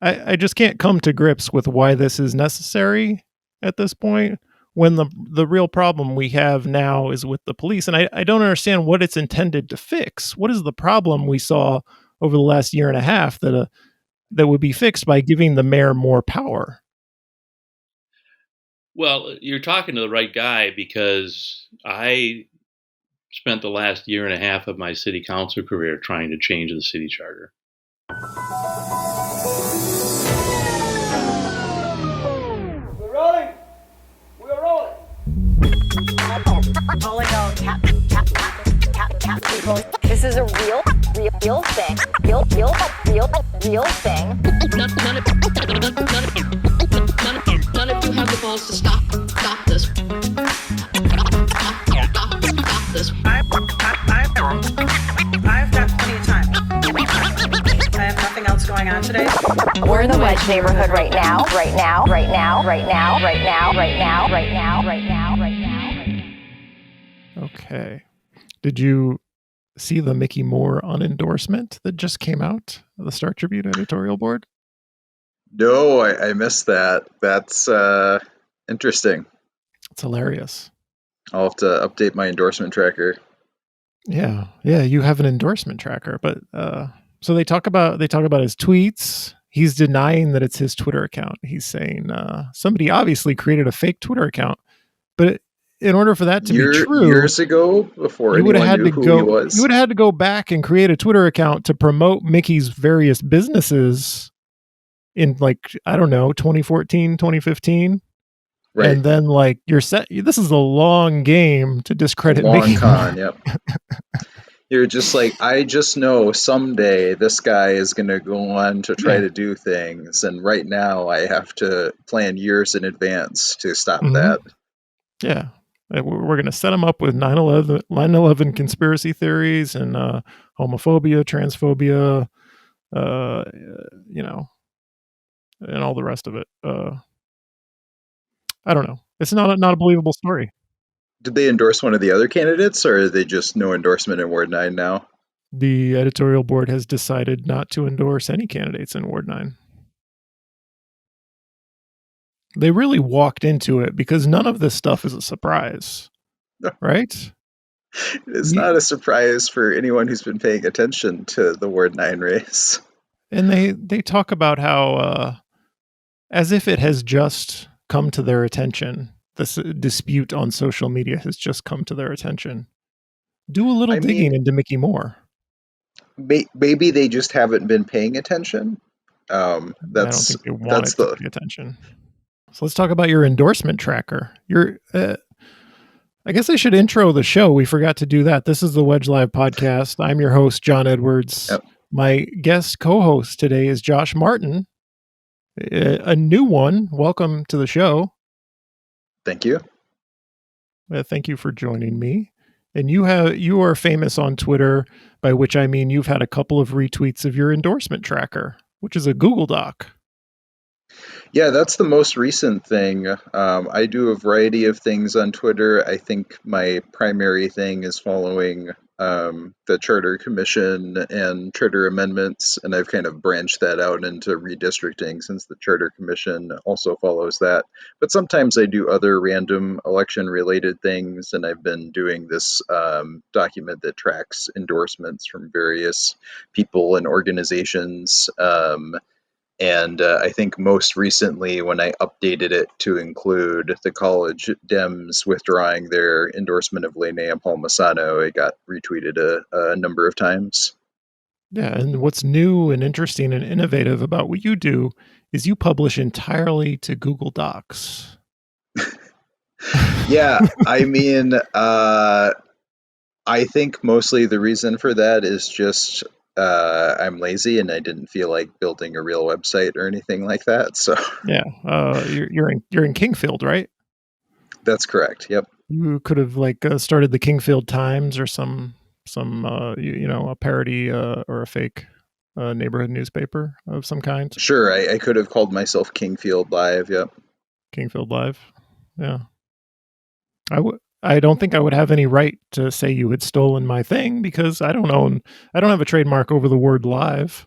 I just can't come to grips with why this is necessary at this point, when the real problem we have now is with the police. And I don't understand what it's intended to fix. What is the problem we saw over the last year and a half that would be fixed by giving the mayor more power? Well, you're talking to the right guy, because I spent the last year and a half of my city council career trying to change the city charter. We're rolling. We're rolling. This is a real thing. Real thing. None of you have the balls to stop this. Stop this. I've got plenty of time. I have nothing else going on today. We're in the Wedge neighborhood right now. Okay. Did you see the Mickey Moore unendorsement that just came out, the Star Tribune editorial board? No, I missed that. That's interesting. It's hilarious. I'll have to update my endorsement tracker. Yeah, you have an endorsement tracker, but so they talk about his tweets. He's denying that it's his Twitter account. He's saying somebody obviously created a fake Twitter account, but in order for that to be true, years ago, before you would anyone have knew who he was, you would have had to go back and create a Twitter account to promote Mickey's various businesses in, like, I don't know, 2014, 2015. right? And then, like, you're set. This is a long game to discredit Mickey. Con, yep. You're just like, I just know someday this guy is going to go on to try to do things, and right now I have to plan years in advance to stop that. Yeah. We're going to set him up with 9/11 conspiracy theories and homophobia, transphobia, and all the rest of it. I don't know. It's not a believable story. Did they endorse one of the other candidates, or are they just no endorsement in Ward 9 now? The editorial board has decided not to endorse any candidates in Ward 9. They really walked into it because none of this stuff is a surprise, right? It's not a surprise for anyone who's been paying attention to the Ward 9 race. And they talk about how, as if it has just come to their attention, this dispute on social media has just come to their attention. Do a little digging into Mickey Moore. Maybe they just haven't been paying attention. I don't think they wanted to pay attention. So let's talk about your endorsement tracker. I guess I should intro the show. We forgot to do that. This is the Wedge Live podcast. I'm your host, John Edwards. Yep. My guest co-host today is Josh Martin, a new one. Welcome to the show. Thank you. Thank you for joining me. And you are famous on Twitter, by which I mean you've had a couple of retweets of your endorsement tracker, which is a Google Doc. Yeah, that's the most recent thing. I do a variety of things on Twitter. I think my primary thing is following the Charter Commission and Charter amendments, and I've kind of branched that out into redistricting since the Charter Commission also follows that. But sometimes I do other random election-related things, and I've been doing this document that tracks endorsements from various people and organizations. And I think most recently, when I updated it to include the college Dems withdrawing their endorsement of Linnea Palmisano, it got retweeted a number of times. Yeah, and what's new and interesting and innovative about what you do is you publish entirely to Google Docs. Yeah, I mean, I think mostly the reason for that is just I'm lazy and I didn't feel like building a real website or anything like that. So yeah, you're in Kingfield, right? That's correct. Yep. You could have started the Kingfield Times or some a parody or a fake neighborhood newspaper of some kind. Sure, I could have called myself Kingfield Live. Yep. Kingfield Live. Yeah. I don't think I would have any right to say you had stolen my thing because I don't have a trademark over the word live.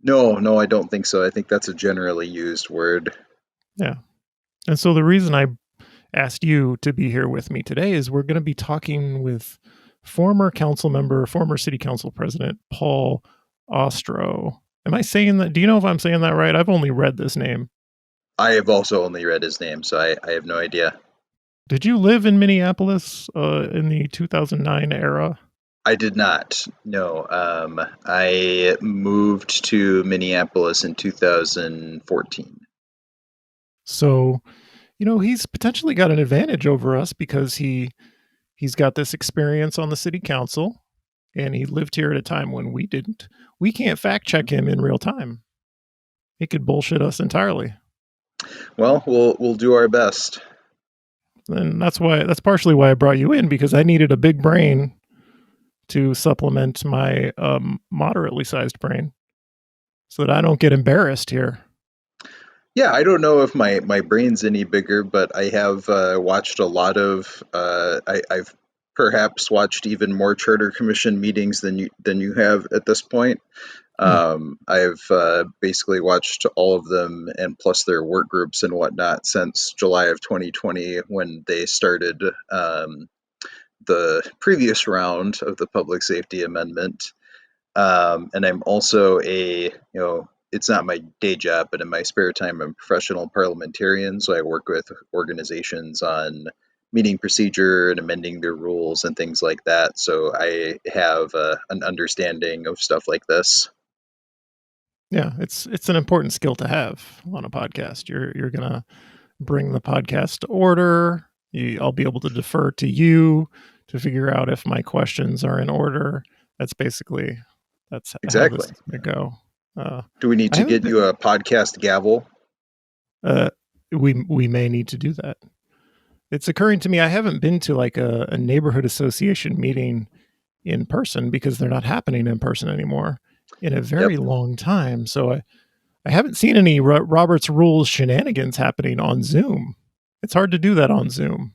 No, I don't think so. I think that's a generally used word. Yeah. And so the reason I asked you to be here with me today is we're going to be talking with former council member, former city council president, Paul Ostrow. Am I saying that? Do you know if I'm saying that right? I've only read this name. I have also only read his name, so I have no idea. Did you live in Minneapolis in the 2009 era? I did not. No. I moved to Minneapolis in 2014. So, he's potentially got an advantage over us because he's got this experience on the city council and he lived here at a time when we didn't. We can't fact check him in real time. He could bullshit us entirely. Well, we'll do our best. And that's partially why I brought you in, because I needed a big brain to supplement my moderately sized brain so that I don't get embarrassed here. Yeah, I don't know if my brain's any bigger, but I have watched a lot of. I've perhaps watched even more charter commission meetings than you have at this point. I've basically watched all of them, and plus their work groups and whatnot, since July of 2020 when they started the previous round of the public safety amendment. And I'm also it's not my day job, but in my spare time, I'm a professional parliamentarian. So I work with organizations on meeting procedure and amending their rules and things like that. So I have an understanding of stuff like this. Yeah, it's an important skill to have on a podcast. You're gonna bring the podcast to order. I'll be able to defer to you to figure out if my questions are in order. That's how this Exactly. is gonna go. Do we need I to haven't get been, you a podcast gavel? we may need to do that. It's occurring to me I haven't been to like a neighborhood association meeting in person because they're not happening in person anymore in a Yep. very long time. So I haven't seen any Robert's Rules shenanigans happening on Zoom. It's hard to do that on Zoom.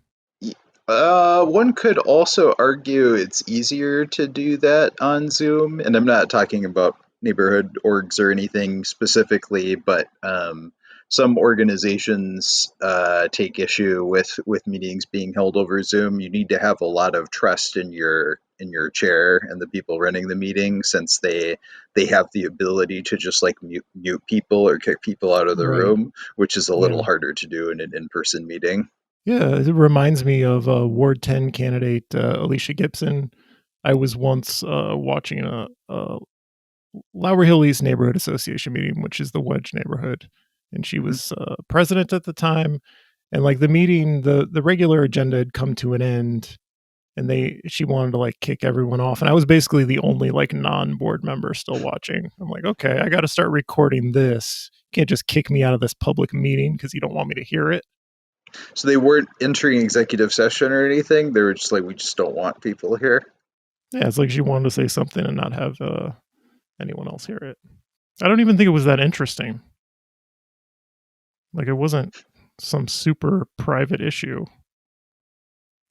One could also argue it's easier to do that on Zoom, and I'm not talking about neighborhood orgs or anything specifically, but some organizations take issue with meetings being held over Zoom. You need to have a lot of trust in your chair and the people running the meeting, since they have the ability to just like mute people or kick people out of the Right. room, which is a little Yeah. harder to do in an in-person meeting. Yeah. It reminds me of Ward 10 candidate Alicia Gibson. I was once watching a Lowry Hill East Neighborhood Association meeting, which is the Wedge neighborhood. And she Mhm. was president at the time. And like the meeting, the regular agenda had come to an end and she wanted to like kick everyone off. And I was basically the only like non-board member still watching. I'm like, okay, I got to start recording this. You can't just kick me out of this public meeting because you don't want me to hear it. So they weren't entering executive session or anything. They were just like, we just don't want people here. Yeah, it's like she wanted to say something and not have anyone else hear it. I don't even think it was that interesting. Like it wasn't some super private issue.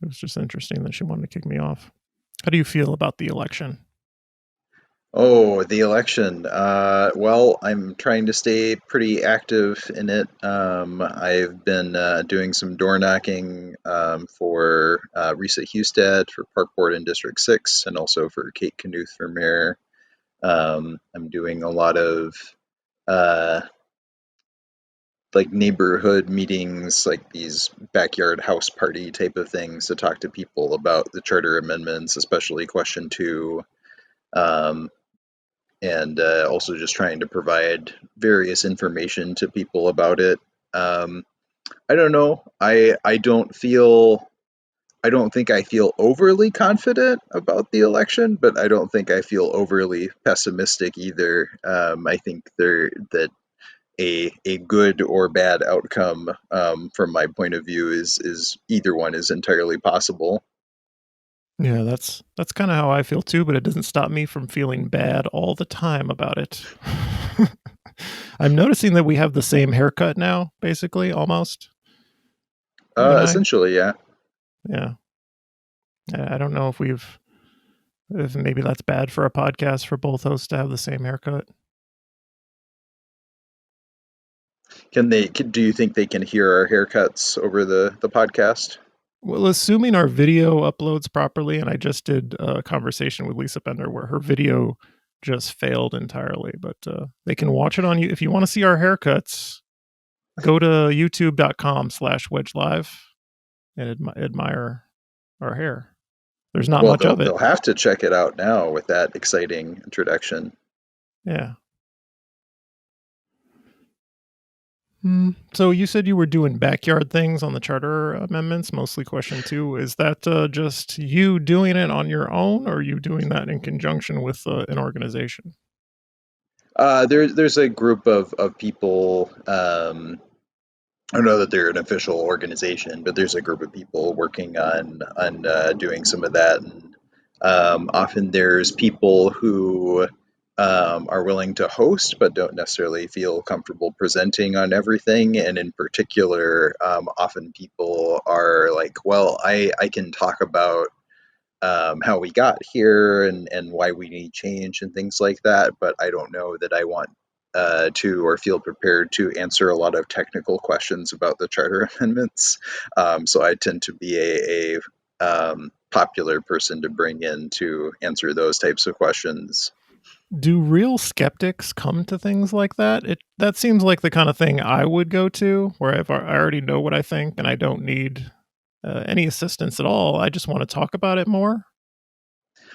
It was just interesting that she wanted to kick me off. How do you feel about the election? Oh, the election. Well, I'm trying to stay pretty active in it. I've been doing some door knocking for Risa Husted for Park Board in District 6 and also for Kate Knuth for mayor. I'm doing a lot of uh, like neighborhood meetings, like these backyard house party type of things to talk to people about the charter amendments, especially question 2. Um, and also just trying to provide various information to people about it. Um, I don't know. I don't think I feel overly confident about the election, but I don't think I feel overly pessimistic either. I think that a good or bad outcome from my point of view is either one is entirely possible. Yeah, that's kind of how I feel too, but it doesn't stop me from feeling bad all the time about it. I'm noticing that we have the same haircut now, basically, almost. You and I. Essentially, yeah. Yeah. I don't know if maybe that's bad for a podcast for both hosts to have the same haircut. Do you think they can hear our haircuts over the podcast? Well, assuming our video uploads properly, and I just did a conversation with Lisa Bender where her video just failed entirely, but they can watch it on you. If you want to see our haircuts, go to youtube.com/wedgelive and admire our hair. There's not Well, much of it. they'll have to check it out now with that exciting introduction. Yeah. So you said you were doing backyard things on the charter amendments, mostly question 2. Is that just you doing it on your own, or are you doing that in conjunction with an organization? There's a group of people. I don't know that they're an official organization, but there's a group of people working on doing some of that. And often there's people who are willing to host, but don't necessarily feel comfortable presenting on everything. And in particular, often people are like, "Well, I can talk about how we got here and why we need change and things like that, but I don't know that I want to or feel prepared to answer a lot of technical questions about the charter amendments." So I tend to be a popular person to bring in to answer those types of questions. Do real skeptics come to things like that? That seems like the kind of thing I would go to, where I already know what I think and I don't need any assistance at all. I just want to talk about it more.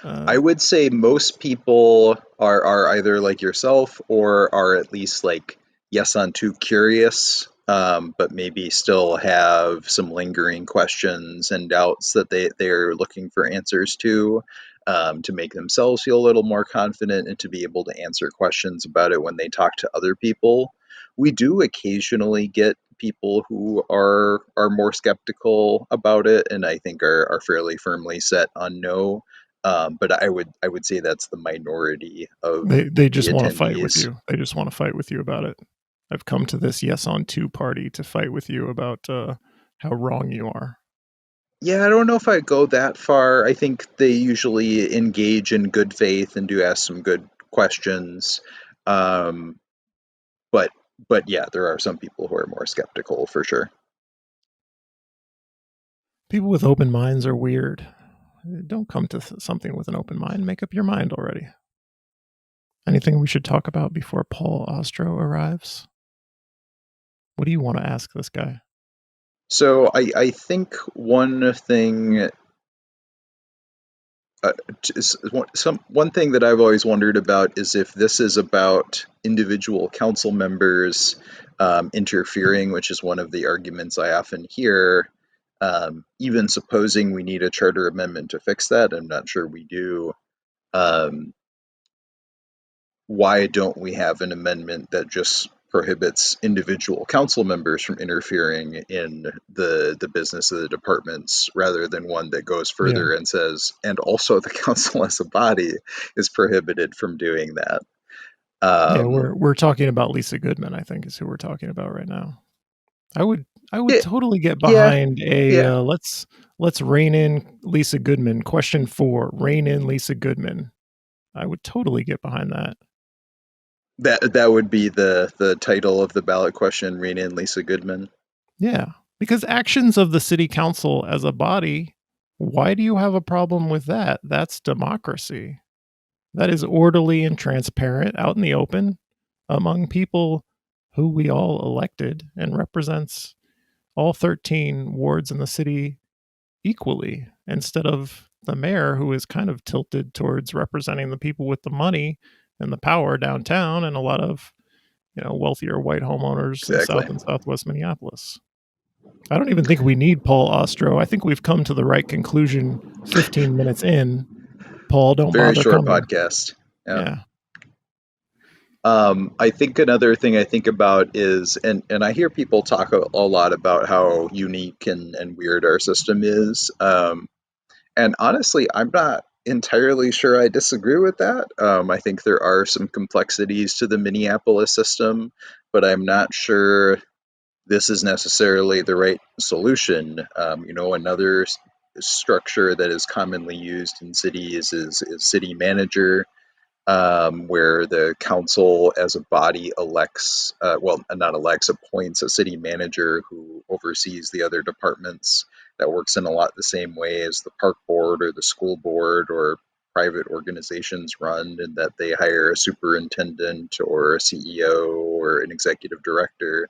I would say most people are either like yourself or are at least like yes on too curious, but maybe still have some lingering questions and doubts that they're looking for answers to make themselves feel a little more confident and to be able to answer questions about it when they talk to other people. We do occasionally get people who are more skeptical about it and I think are fairly firmly set on no. But I would say that's the minority of They the just want to fight with attendees. you. They just want to fight with you about it. I've come to this yes on 2 party to fight with you about how wrong you are. Yeah, I don't know if I go that far. I think they usually engage in good faith and do ask some good questions. Um, but but yeah, there are some people who are more skeptical for sure. People with open minds are weird. Don't come to something with an open mind. Make up your mind already. Anything we should talk about before Paul Ostrow arrives? What do you want to ask this guy? So I think one thing one thing that I've always wondered about is if this is about individual council members interfering, which is one of the arguments I often hear. Even supposing we need a charter amendment to fix that, I'm not sure we do. Um, why don't we have an amendment that just prohibits individual council members from interfering in the business of the departments rather than one that goes Yeah. further and says, and also the council as a body is prohibited from doing that. Yeah, Um, we're talking about Lisa Goodman, I think is who we're talking about right now. I would yeah, totally get yeah, behind a yeah. let's rein in Lisa Goodman. Question 4, rein in Lisa Goodman. I would totally get behind that. That would be the title of the ballot question, rein in Lisa Goodman. Yeah, because actions of the city council as a body, why do you have a problem with that? That's democracy. That is orderly and transparent out in the open among people who we all elected and represents all 13 wards in the city equally instead of the mayor who is kind of tilted towards representing the people with the money and the power downtown and a lot of wealthier white homeowners in Exactly. South and Southwest Minneapolis. I don't even think we need Paul Ostrow. I think we've come to the right conclusion 15 minutes in. Paul, don't Very bother short coming. podcast. Yeah. I think another thing I think about is, and I hear people talk a lot about how unique and weird our system is. And honestly, I'm not entirely sure I disagree with that. I think there are some complexities to the Minneapolis system, but I'm not sure this is necessarily the right solution. Another structure that is commonly used in cities is city manager. where the council as a body elects, well, not elects, appoints a city manager who oversees the other departments. That works in a lot the same way as the park board or the school board or private organizations run, in that they hire a superintendent or a CEO or an executive director.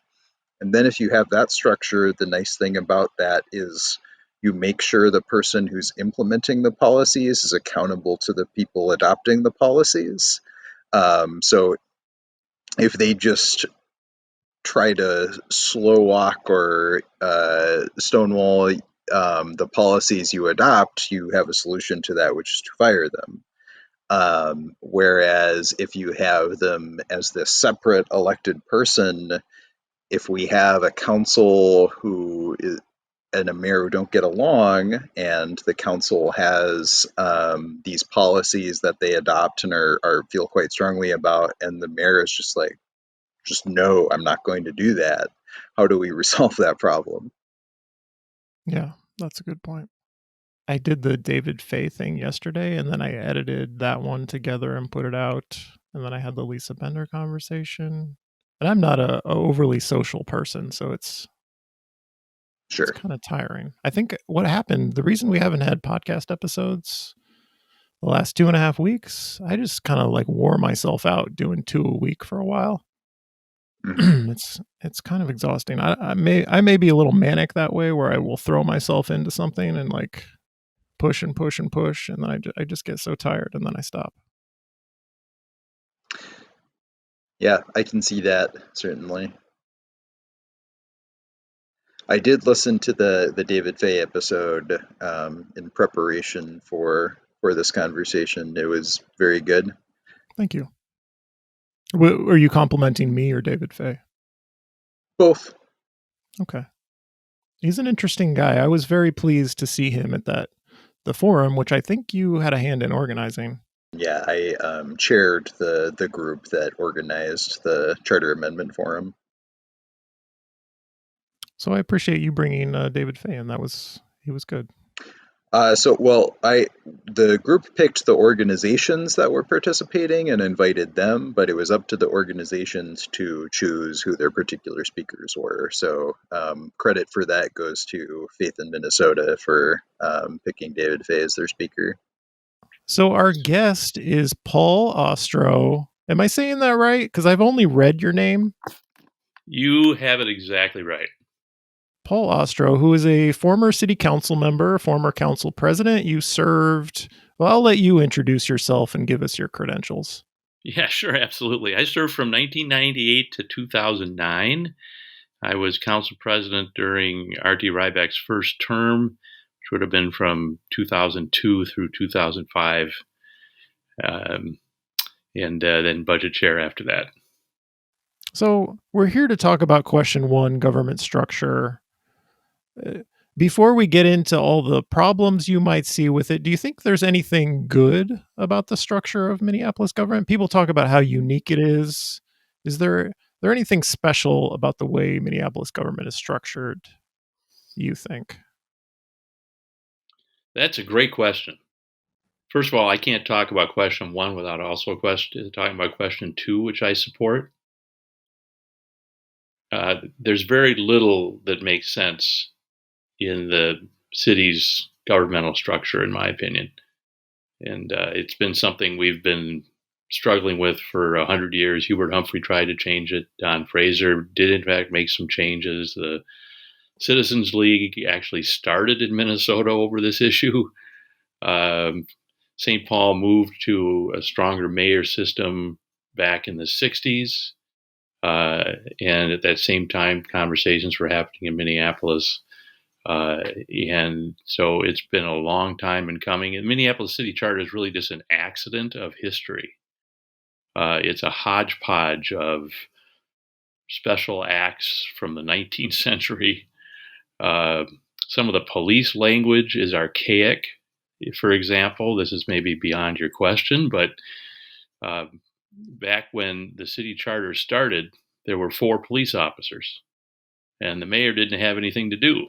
And then if you have that structure, the nice thing about that is you make sure the person who's implementing the policies is accountable to the people adopting the policies. So if they just try to slow walk or stonewall the policies you adopt, you have a solution to that, which is to fire them. Whereas if you have them as this separate elected person, if we have a council who is, and a mayor who don't get along, and the council has these policies that they adopt and are feel quite strongly about, and the mayor is just like, just no, I'm not going to do that. How do we resolve that problem? Yeah, that's a good point. I did the David Fay thing yesterday, and then I edited that one together and put it out. And then I had the Lisa Bender conversation. And I'm not a overly social person, so it's Sure. kind of tiring. I think what happened, the reason we haven't had podcast episodes the last 2.5 weeks, I just kind of like wore myself out doing 2 a week for a while. Mhm. It's kind of exhausting. I may be a little manic that way, where I will throw myself into something and like push and push and push, and then I just get so tired, and then I stop. Yeah, I can see that, certainly. I did listen to the David Fay episode in preparation for this conversation. It was very good. Thank you. Are you complimenting me or David Fay? Both. Okay. He's an interesting guy. I was very pleased to see him at the forum, which I think you had a hand in organizing. Yeah, I chaired the group that organized the Charter Amendment Forum. So I appreciate you bringing David Fay in. He was good. The group picked the organizations that were participating and invited them, but it was up to the organizations to choose who their particular speakers were. So credit for that goes to Faith in Minnesota for picking David Fay as their speaker. So our guest is Paul Ostrow. Am I saying that right? Because I've only read your name. You have it exactly right. Paul Ostrow, who is a former city council member, former council president. You served, well, I'll let you introduce yourself and give us your credentials. Yeah, sure, absolutely. I served from 1998 to 2009. I was council president during R.D. Ryback's first term, which would have been from 2002 through 2005, and then budget chair after that. So we're here to talk about question 1, government structure. Before we get into all the problems you might see with it, do you think there's anything good about the structure of Minneapolis government? People talk about how unique it is. Is there anything special about the way Minneapolis government is structured, you think? That's a great question. First of all, I can't talk about question 1 without also talking about question 2, which I support. There's very little that makes sense in the city's governmental structure, in my opinion. And it's been something we've been struggling with for 100 years. Hubert Humphrey tried to change it. Don Fraser did, in fact, make some changes. The Citizens League actually started in Minnesota over this issue. St. Paul moved to a stronger mayor system back in the 60s. And at that same time, conversations were happening in Minneapolis. And so it's been a long time in coming. And Minneapolis City Charter is really just an accident of history. It's a hodgepodge of special acts from the 19th century. Some of the police language is archaic. For example, this is maybe beyond your question, but back when the city charter started, there were 4 police officers, and the mayor didn't have anything to do.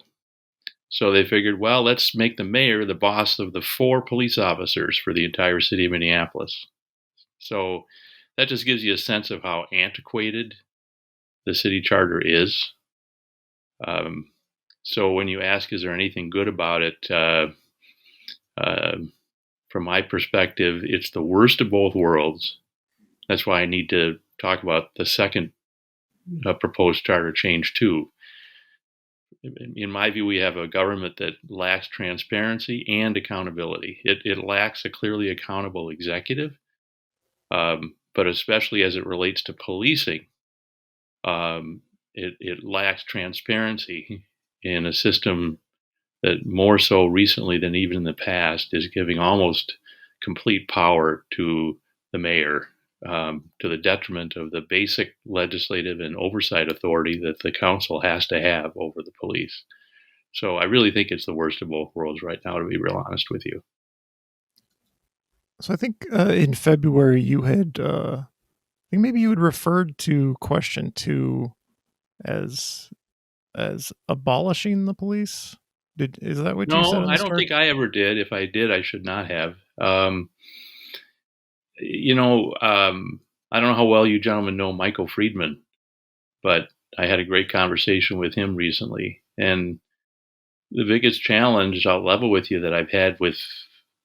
So they figured, well, let's make the mayor the boss of the 4 police officers for the entire city of Minneapolis. So that just gives you a sense of how antiquated the city charter is. So when you ask, is there anything good about it? Uh, from my perspective, it's the worst of both worlds. That's why I need to talk about the second proposed charter change too. In my view, we have a government that lacks transparency and accountability. It lacks a clearly accountable executive, but especially as it relates to policing, it lacks transparency in a system that more so recently than even in the past is giving almost complete power to the mayor, to the detriment of the basic legislative and oversight authority that the council has to have over the police. So I really think it's the worst of both worlds right now, to be real honest with you. So I think in February you had, I think maybe you had referred to question 2 as abolishing the police. Is that what you said No, in I the don't start? think I ever did. If I did, I should not have. You know, I don't know how well you gentlemen know Michael Friedman, but I had a great conversation with him recently. And the biggest challenge, I'll level with you, that I've had with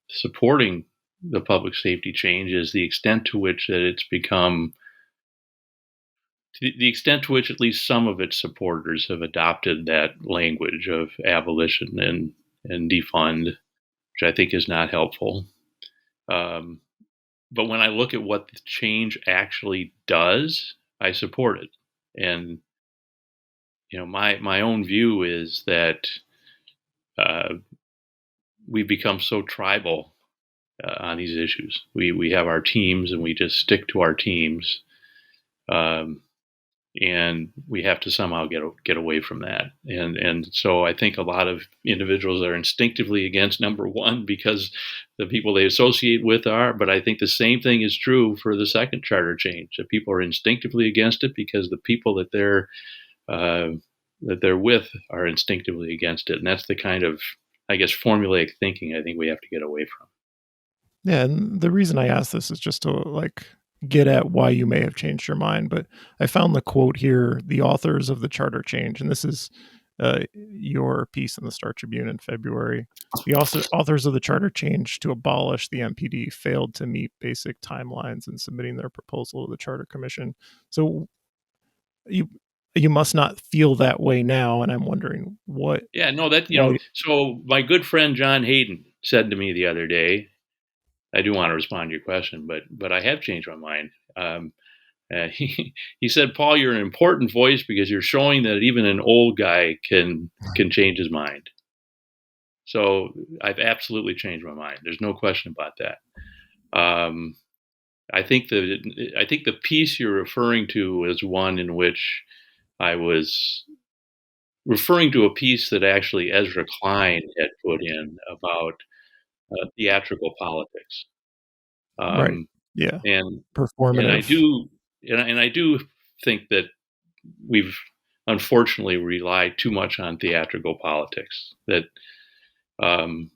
supporting the public safety change is the extent to which that it's become, the extent to which at least some of its supporters have adopted that language of abolition and defund, which I think is not helpful. But when I look at what the change actually does, I support it. And my own view is that we've become so tribal on these issues. We have our teams, and we just stick to our teams, and we have to somehow get away from that. And so I think a lot of individuals are instinctively against number one because the people they associate with are. But I think the same thing is true for the second charter change. That people are instinctively against it because the people that they're with are instinctively against it, and that's the kind of, I guess, formulaic thinking I think we have to get away from. Yeah, and the reason I asked this is just to like get at why you may have changed your mind. But I found the quote here: "The authors of the charter change," and this is your piece in the Star Tribune in February. The authors of the charter change to abolish the MPD failed to meet basic timelines in submitting their proposal to the Charter Commission. So you must not feel that way now, and I'm wondering what. Yeah, no, that Why, So my good friend John Hayden said to me the other day, I do want to respond to your question, but I have changed my mind. He said, Paul, you're an important voice because you're showing that even an old guy can change his mind. So I've absolutely changed my mind. There's no question about that. I think the piece you're referring to is one in which I was referring to a piece that actually Ezra Klein had put in about theatrical politics. right? Um, Yeah, and and I performative. do and I do think that we've unfortunately relied too much on theatrical politics. That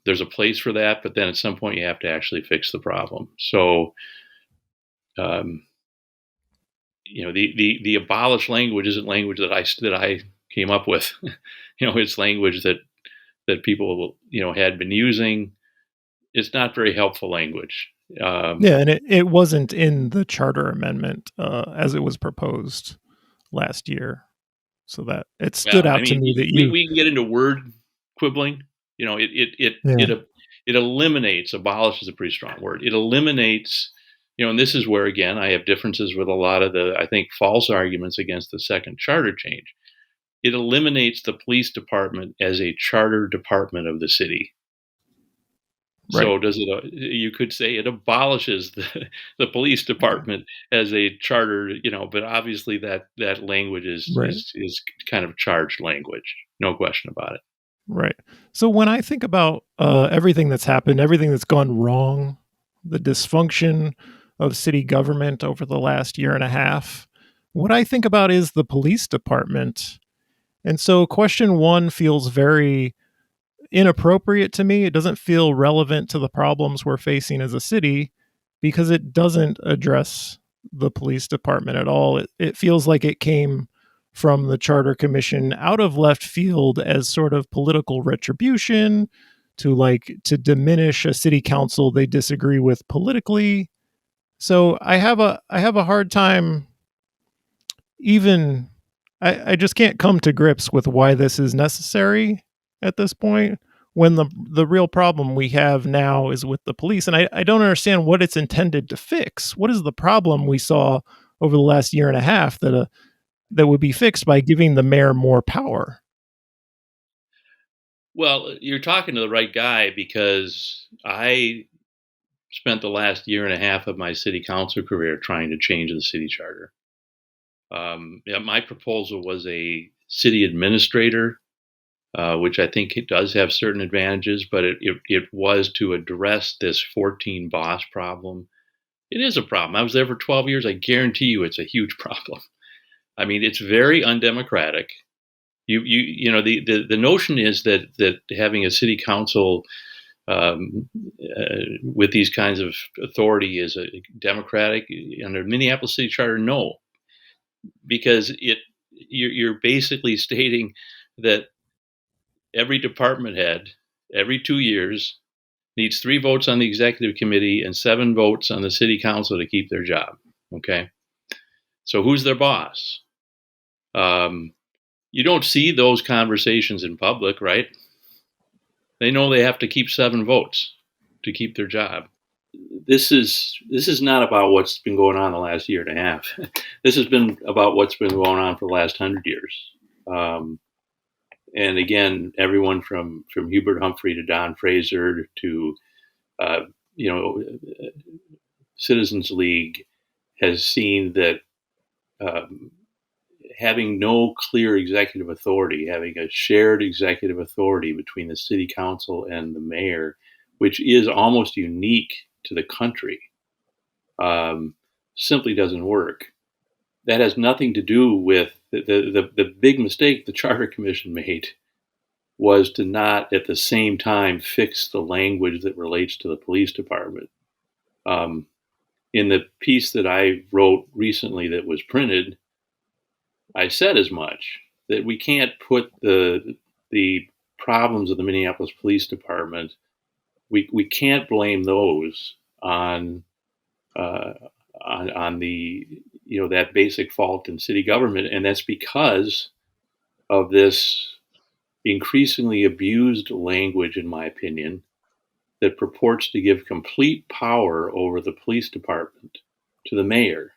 there's a place for that, but then at some point you have to actually fix the problem. So, um, the abolished language isn't language that I came up with. It's language that people had been using. It's not very helpful language. Yeah, and it wasn't in the charter amendment as it was proposed last year. So that it stood Well, I out to mean, me that you. we can get into word quibbling. Yeah, It eliminates. Abolish is a pretty strong word. It eliminates. And this is where again I have differences with a lot of the, I think, false arguments against the second charter change. It eliminates the police department as a charter department of the city. right, So does it? You could say it abolishes the police department as a charter, But obviously that language right, is kind of charged language, no question about it. right. So when I think about everything that's happened, everything that's gone wrong, the dysfunction of city government over the last year and a half, what I think about is the police department. And so question 1 feels very inappropriate to me. It doesn't feel relevant to the problems we're facing as a city. because it doesn't address the police department at all. It feels like it came from the Charter Commission out of left field as sort of political retribution to diminish a city council they disagree with politically. So I have a hard time even I just can't come to grips with why this is necessary at this point when the real problem we have now is with the police. And I don't understand what it's intended to fix. What is the problem we saw over the last year and a half that would be fixed by giving the mayor more power? Well, you're talking to the right guy because I spent the last year and a half of my city council career trying to change the city charter. Yeah, my proposal was a city administrator, which I think it does have certain advantages, but it was to address this 14 boss problem. It is a problem. I was there for 12 years. I guarantee you it's a huge problem. I mean, it's very undemocratic. The notion is that having a city council with these kinds of authority is a democratic under Minneapolis city charter. No, because you're basically stating that every department head every 2 years needs 3 votes on the executive committee and 7 votes on the city council to keep their job. Okay, so who's their boss? You don't see those conversations in public, right? They know they have to keep 7 votes to keep their job. This is not about what's been going on the last year and a half. This has been about what's been going on for the last 100 years. And again, everyone from Hubert Humphrey to Don Fraser to Citizens League has seen that having no clear executive authority, having a shared executive authority between the city council and the mayor, which is almost unique to the country, simply doesn't work. That has nothing to do with the big mistake the Charter Commission made was to not at the same time fix the language that relates to the police department. In the piece that I wrote recently that was printed, I said as much, that we can't put the problems of the Minneapolis Police Department, we can't blame those on the that basic fault in city government, and that's because of this increasingly abused language, in my opinion, that purports to give complete power over the police department to the mayor.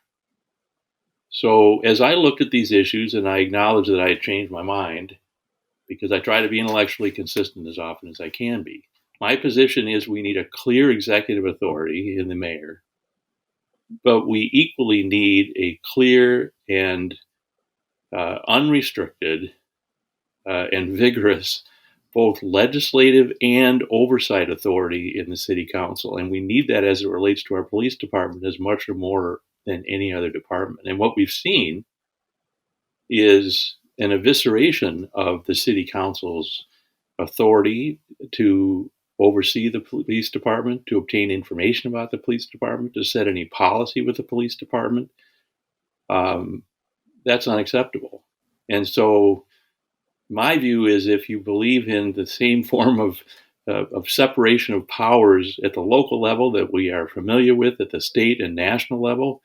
So as I looked at these issues, and I acknowledge that I had changed my mind, because I try to be intellectually consistent as often as I can be, my position is we need a clear executive authority in the mayor, but we equally need a clear and unrestricted and vigorous both legislative and oversight authority in the city council. And we need that as it relates to our police department as much or more than any other department. And what we've seen is an evisceration of the city council's authority to oversee the police department, to obtain information about the police department, to set any policy with the police department. That's unacceptable. And so my view is, if you believe in the same form of separation of powers at the local level that we are familiar with at the state and national level,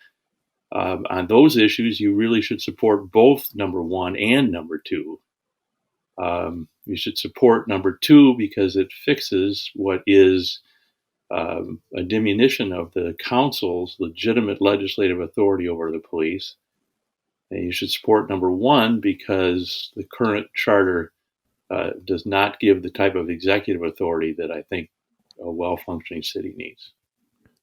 on those issues, you really should support both number 1 and number 2. You should support number 2 because it fixes what is a diminution of the council's legitimate legislative authority over the police. And you should support number 1 because the current charter does not give the type of executive authority that I think a well-functioning city needs.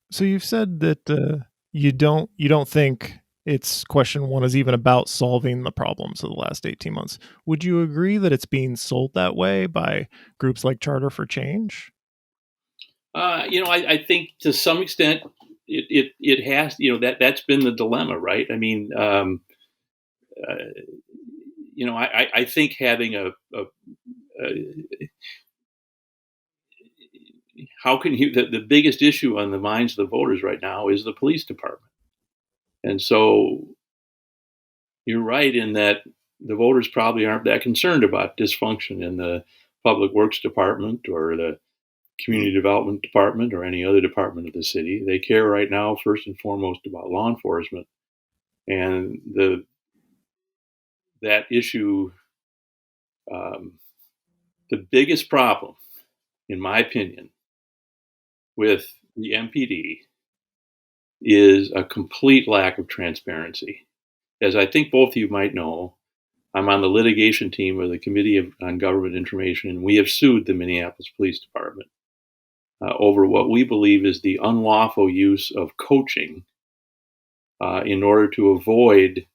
So you've said that you don't think it's question 1 is even about solving the problems of the last 18 months. Would you agree that it's being sold that way by groups like Charter for Change? I think to some extent it has. That's been the dilemma, right? I mean, I think having how can you? The biggest issue on the minds of the voters right now is the police department, and so you're right in that the voters probably aren't that concerned about dysfunction in the public works department or the community development department or any other department of the city. They care right now first and foremost about law enforcement, and that issue. The biggest problem, in my opinion, with the MPD is a complete lack of transparency. As I think both of you might know, I'm on the litigation team of the Committee on Government Information, and we have sued the Minneapolis Police Department over what we believe is the unlawful use of coaching in order to avoid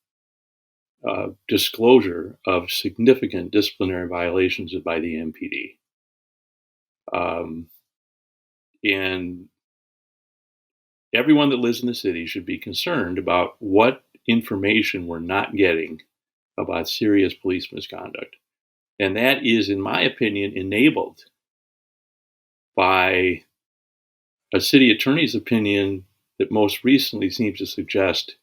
disclosure of significant disciplinary violations by the MPD. And everyone that lives in the city should be concerned about what information we're not getting about serious police misconduct. And that is, in my opinion, enabled by a city attorney's opinion that most recently seems to suggest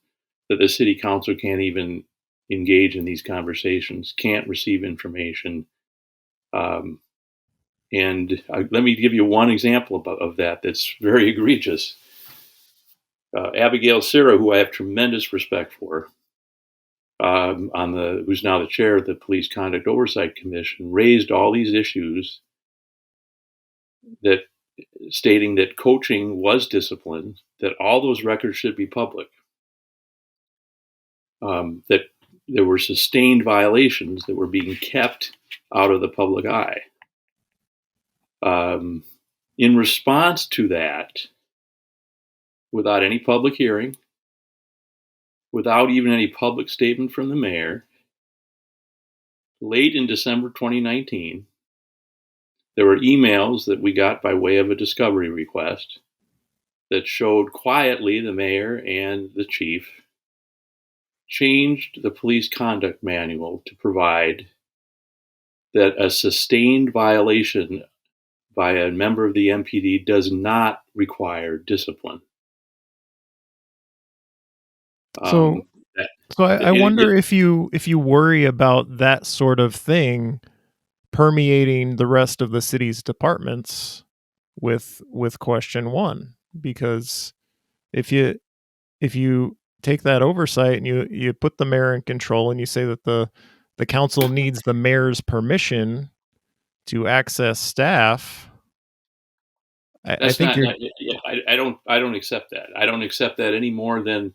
that the city council can't even engage in these conversations, can't receive information. And let me give you one example of that that's very egregious. Abigail Serra, who I have tremendous respect for, who's now the chair of the Police Conduct Oversight Commission, raised all these issues that stating that coaching was discipline, that all those records should be public, that there were sustained violations that were being kept out of the public eye. In response to that, without any public hearing, without even any public statement from the mayor, late in December 2019, there were emails that we got by way of a discovery request that showed quietly the mayor and the chief changed the police conduct manual to provide that a sustained violation by a member of the MPD does not require discipline. So I wonder if you worry about that sort of thing permeating the rest of the city's departments with question one, because if you take that oversight and you put the mayor in control and you say that the council needs the mayor's permission to access staff, I think I don't accept that. I don't accept that any more than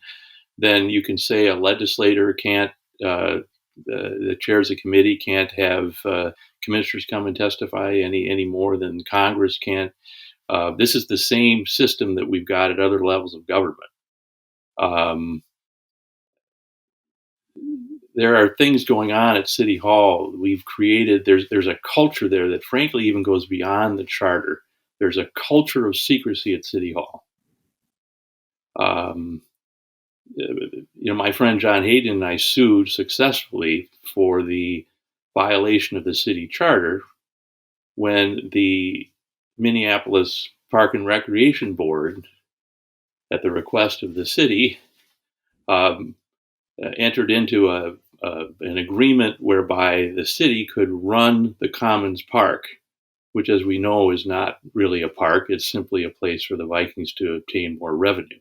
you can say a legislator can't, the chairs of committee can't have commissioners come and testify any more than Congress can't. This is the same system that we've got at other levels of government. There are things going on at City Hall. We've created, there's a culture there that frankly even goes beyond the charter. There's a culture of secrecy at City Hall. My friend John Hayden and I sued successfully for the violation of the city charter when the Minneapolis Park and Recreation Board, at the request of the city, entered into an agreement whereby the city could run the Commons Park, which, as we know, is not really a park. It's simply a place for the Vikings to obtain more revenue.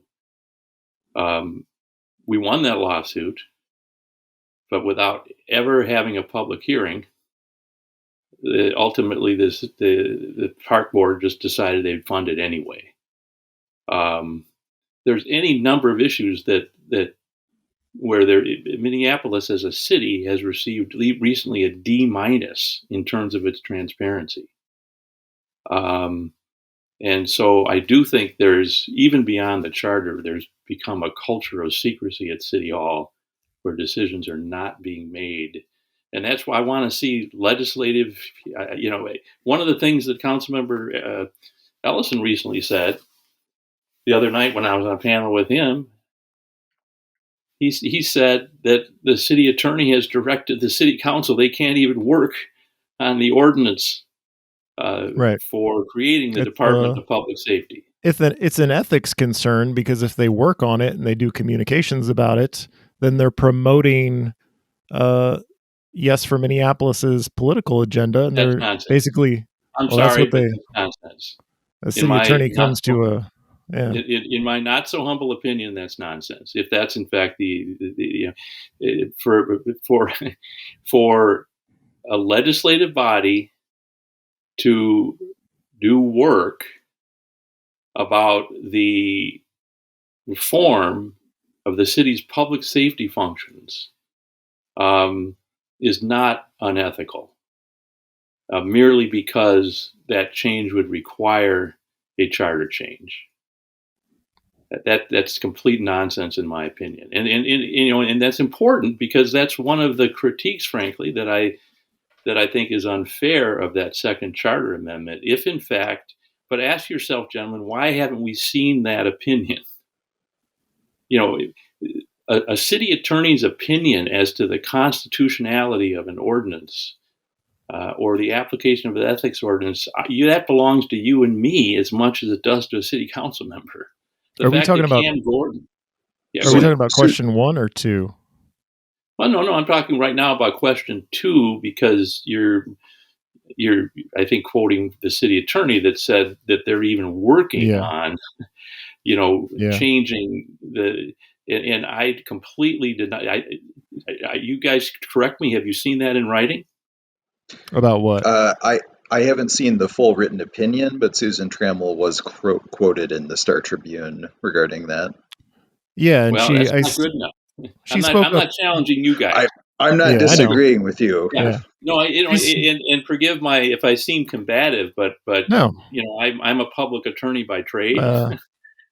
We won that lawsuit, but without ever having a public hearing. Ultimately, the park board just decided they'd fund it anyway. There's any number of issues that where Minneapolis as a city has received recently a D- in terms of its transparency. And so I do think there's, even beyond the charter, there's become a culture of secrecy at City Hall where decisions are not being made. And that's why I want to see legislative, one of the things that Councilmember Ellison recently said the other night when I was on a panel with him, he said that the city attorney has directed the city council, they can't even work on the ordinance Right. for creating the It's Department of Public Safety. it's an ethics concern, because if they work on it and they do communications about it, then they're promoting Yes for Minneapolis's political agenda, and That's they're nonsense. basically, I'm well, that's sorry, what but they that's nonsense. a city attorney comes to a yeah. In my not so humble opinion, that's nonsense. If that's in fact for for a legislative body to do work about the reform of the city's public safety functions is not unethical, merely because that change would require a charter change. That's complete nonsense in my opinion, and that's important because that's one of the critiques, frankly, that I think is unfair of that second charter amendment. If in fact, but ask yourself, gentlemen, why haven't we seen that opinion? A city attorney's opinion as to the constitutionality of an ordinance or the application of the ethics ordinance, that belongs to you and me as much as it does to a city council member. The Are we fact talking that about Cam Gordon. Yeah, Are go we ahead. talking about question 1 or 2? Well, no, I'm talking right now about question 2 because you're I think quoting the city attorney that said that they're even working Yeah. on Yeah. changing and I completely did not. You guys correct me. Have you seen that in writing? About what? I haven't seen the full written opinion, but Susan Trammell was quoted in the Star Tribune regarding that. Yeah, and Well, that's not good enough. she spoke I'm not challenging you guys. I'm not Yeah, I know. disagreeing with you. Yeah. No, She's- and forgive if I seem combative, but No. I'm a public attorney by trade.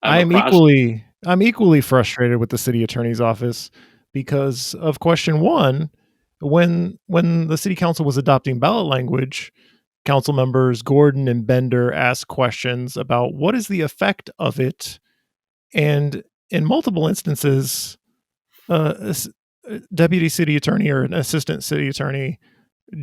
I'm equally frustrated with the city attorney's office because of question 1. When the city council was adopting ballot language, council members Gordon and Bender asked questions about what is the effect of it, and in multiple instances, a deputy city attorney or an assistant city attorney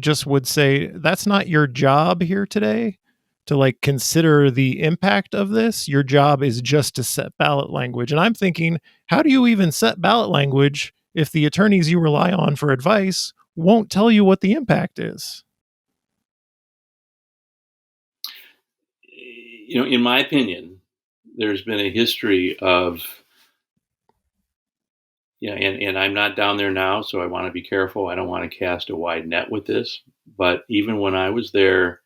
just would say, "That's not your job here today to like consider the impact of this. Your job is just to set ballot language." And I'm thinking, how do you even set ballot language if the attorneys you rely on for advice won't tell you what the impact is? In my opinion, there's been a history of, and I'm not down there now, so I want to be careful. I don't want to cast a wide net with this. But even when I was there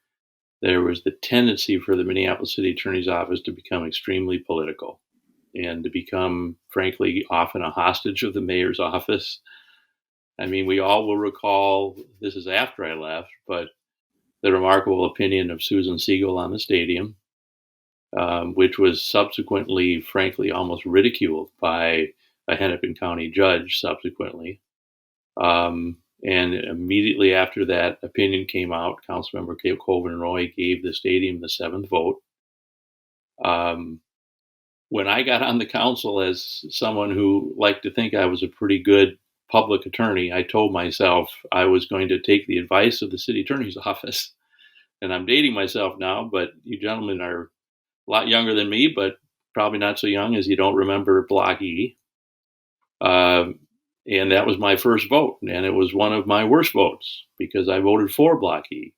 was the tendency for the Minneapolis City Attorney's Office to become extremely political and to become, frankly, often a hostage of the mayor's office. I mean, we all will recall, this is after I left, but the remarkable opinion of Susan Siegel on the stadium, which was subsequently, frankly, almost ridiculed by a Hennepin County judge subsequently. And immediately after that opinion came out, Councilmember Colvin Roy gave the stadium the 7th vote. When I got on the council as someone who liked to think I was a pretty good public attorney, I told myself I was going to take the advice of the city attorney's office. And I'm dating myself now, but you gentlemen are a lot younger than me, but probably not so young as you don't remember Block E. And that was my first vote. And it was one of my worst votes because I voted for Block E.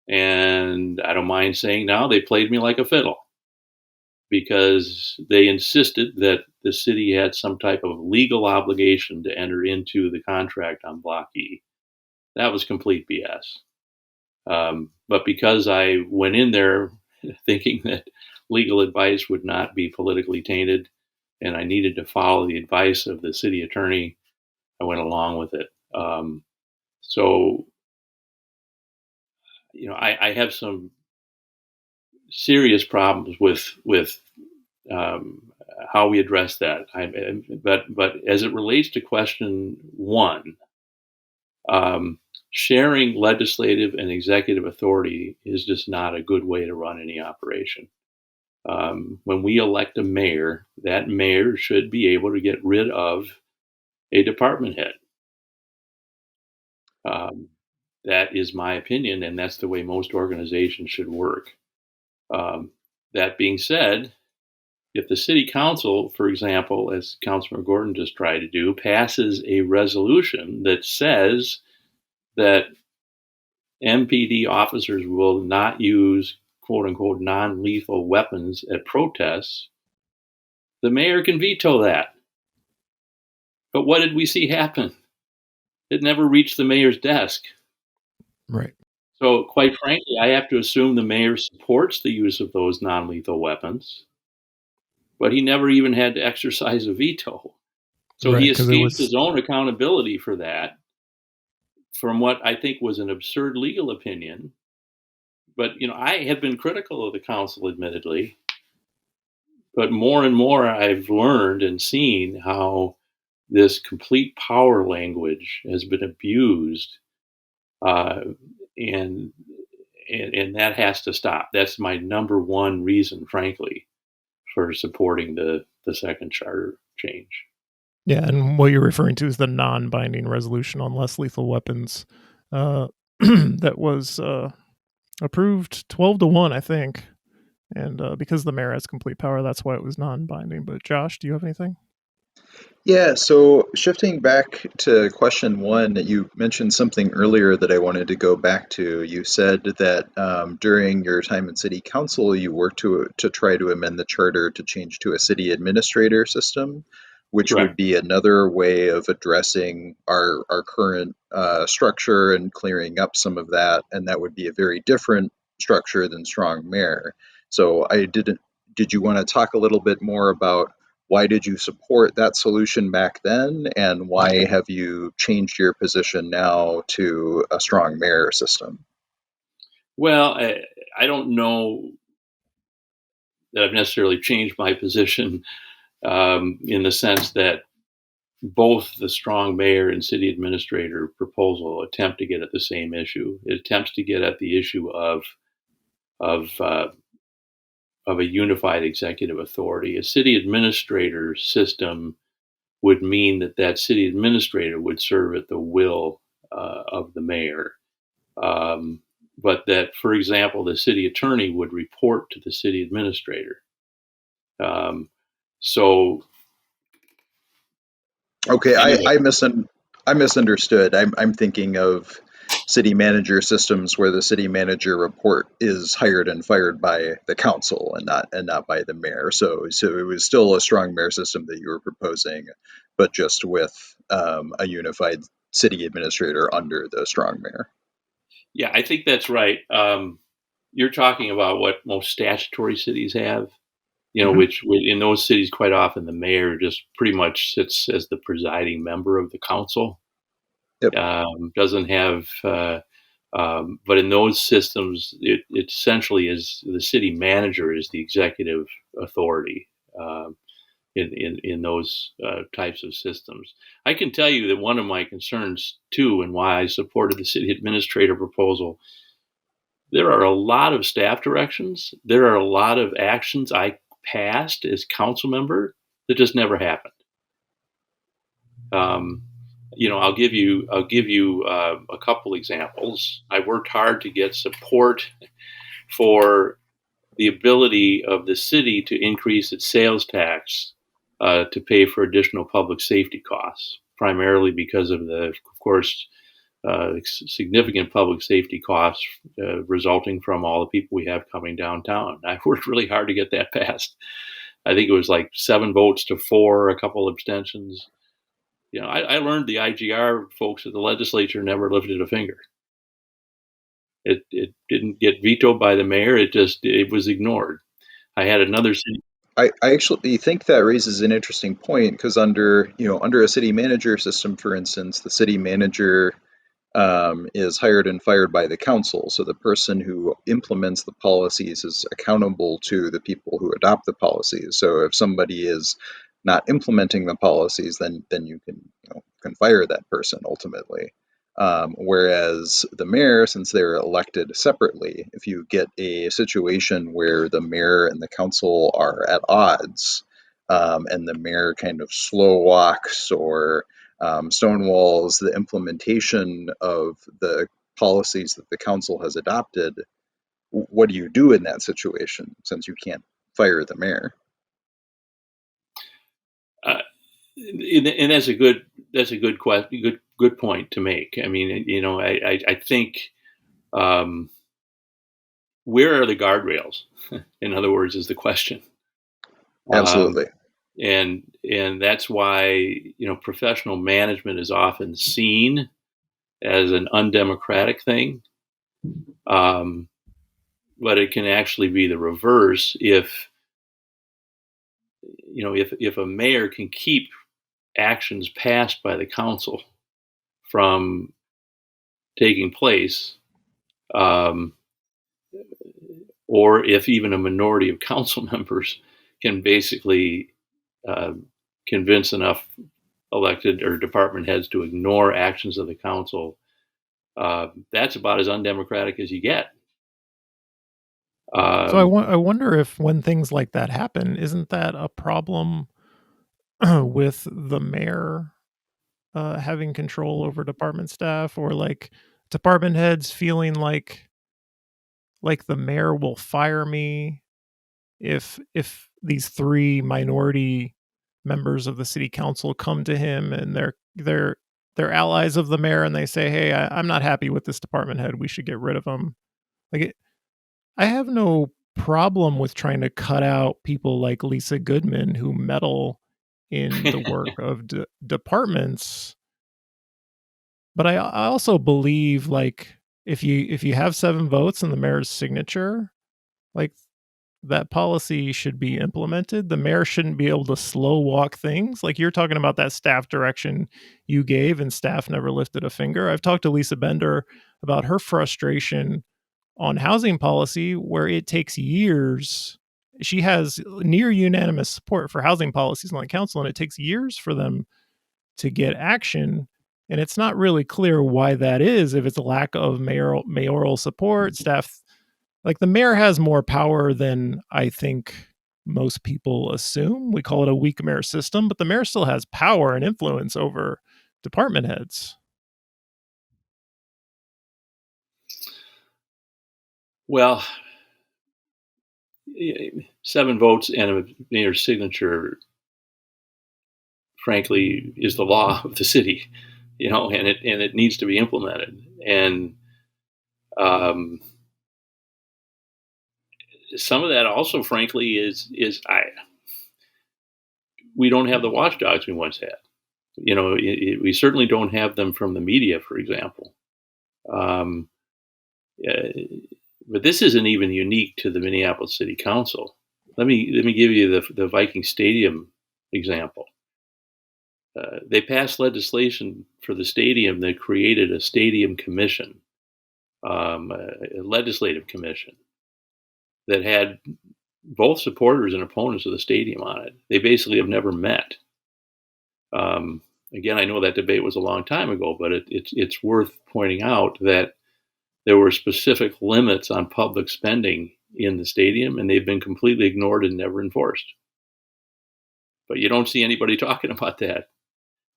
And I don't mind saying now they played me like a fiddle because they insisted that the city had some type of legal obligation to enter into the contract on Block E. That was complete BS. But because I went in there thinking that legal advice would not be politically tainted and I needed to follow the advice of the city attorney, I went along with it. So, I have some serious problems with how we address that. But as it relates to question 1, sharing legislative and executive authority is just not a good way to run any operation. When we elect a mayor, that mayor should be able to get rid of a department head. That is my opinion, and that's the way most organizations should work. That being said, if the city council, for example, as Councilman Gordon just tried to do, passes a resolution that says that MPD officers will not use quote unquote non-lethal weapons at protests, the mayor can veto that. But what did we see happen? It never reached the mayor's desk. Right. So, quite frankly, I have to assume the mayor supports the use of those non-lethal weapons, but he never even had to exercise a veto. So Right, he 'cause it escaped was his own accountability for that from what I think was an absurd legal opinion. But, I have been critical of the council, admittedly, but more and more I've learned and seen how this complete power language has been abused, uh, and and that has to stop. That's my number one reason, frankly, for supporting the second charter change. Yeah, and what you're referring to is the non-binding resolution on less lethal weapons, that was, approved 12-1, I think, and, because the mayor has complete power, that's why it was non-binding. But Josh, do you have anything? Yeah, so shifting back to question one, you mentioned something earlier that I wanted to go back to. You said that during your time in city council, you worked to try to amend the charter to change to a city administrator system, which would Correct. be another way of addressing our current structure and clearing up some of that, and that would be a very different structure than strong mayor. So did you want to talk a little bit more about why did you support that solution back then, and why have you changed your position now to a strong mayor system? Well, I don't know that I've necessarily changed my position, in the sense that both the strong mayor and city administrator proposal attempt to get at the same issue. It attempts to get at the issue of uh, of a unified executive authority. A city administrator system would mean that that city administrator would serve at the will of the mayor. Um, but that, for example, the city attorney would report to the city administrator. Um, so Okay, anyway, I misunderstood. I'm thinking of city manager systems where the city manager report is hired and fired by the council and not by the mayor. So it was still a strong mayor system that you were proposing, but just with a unified city administrator under the strong mayor. yeah, I think that's right. You're talking about what most statutory cities have, Hmm. which in those cities, quite often the mayor just pretty much sits as the presiding member of the council. Yep. Doesn't have, but in those systems, it essentially is the city manager is the executive authority. In those types of systems. I can tell you that one of my concerns too, and why I supported the city administrator proposal, there are a lot of staff directions. There are a lot of actions I passed as council member that just never happened. Um, I'll give you a couple examples. I worked hard to get support for the ability of the city to increase its sales tax to pay for additional public safety costs, primarily because of course, significant public safety costs resulting from all the people we have coming downtown. I worked really hard to get that passed. I think it was like 7 votes to 4, a couple of abstentions. I learned the IGR folks at the legislature never lifted a finger. It didn't get vetoed by the mayor. It was ignored. I had another city. I actually think that raises an interesting point because under a city manager system, for instance, the city manager is hired and fired by the council. So the person who implements the policies is accountable to the people who adopt the policies. So if somebody is not implementing the policies, then you can fire that person ultimately. Whereas the mayor, since they're elected separately, if you get a situation where the mayor and the council are at odds, and the mayor kind of slow walks or stonewalls the implementation of the policies that the council has adopted, what do you do in that situation since you can't fire the mayor? And that's a good question, good point to make. I mean, I think, where are the guardrails? In other words, is the question. Absolutely. And that's why, professional management is often seen as an undemocratic thing. But it can actually be the reverse if a mayor can keep actions passed by the council from taking place, or if even a minority of council members can basically convince enough elected or department heads to ignore actions of the council, that's about as undemocratic as you get. So I wonder if when things like that happen, isn't that a problem with the mayor having control over department staff, or like department heads feeling like the mayor will fire me if these three minority members of the city council come to him and they're allies of the mayor and they say, "Hey, I'm not happy with this department head. We should get rid of him." I have no problem with trying to cut out people like Lisa Goodman who meddle in the work of departments, but I also believe, like, if you have 7 votes and the mayor's signature, like, that policy should be implemented. The mayor shouldn't be able to slow walk things. Like, you're talking about that staff direction you gave and staff never lifted a finger. I've talked to Lisa Bender about her frustration on housing policy, where it takes years. She has near unanimous support for housing policies on the council, and it takes years for them to get action. And it's not really clear why that is. If it's a lack of mayoral support, staff, like, the mayor has more power than I think most people assume. We call it a weak mayor system, but the mayor still has power and influence over department heads. Well, 7 votes and a mayor's signature, frankly, is the law of the city, and it needs to be implemented. And some of that also, frankly, is we don't have the watchdogs we once had. We certainly don't have them from the media, for example. But this isn't even unique to the Minneapolis City Council. Let me give you the Viking Stadium example. They passed legislation for the stadium that created a stadium commission, a legislative commission that had both supporters and opponents of the stadium on it. They basically have never met. Again, I know that debate was a long time ago, but it's worth pointing out that there were specific limits on public spending in the stadium, and they've been completely ignored and never enforced. But you don't see anybody talking about that.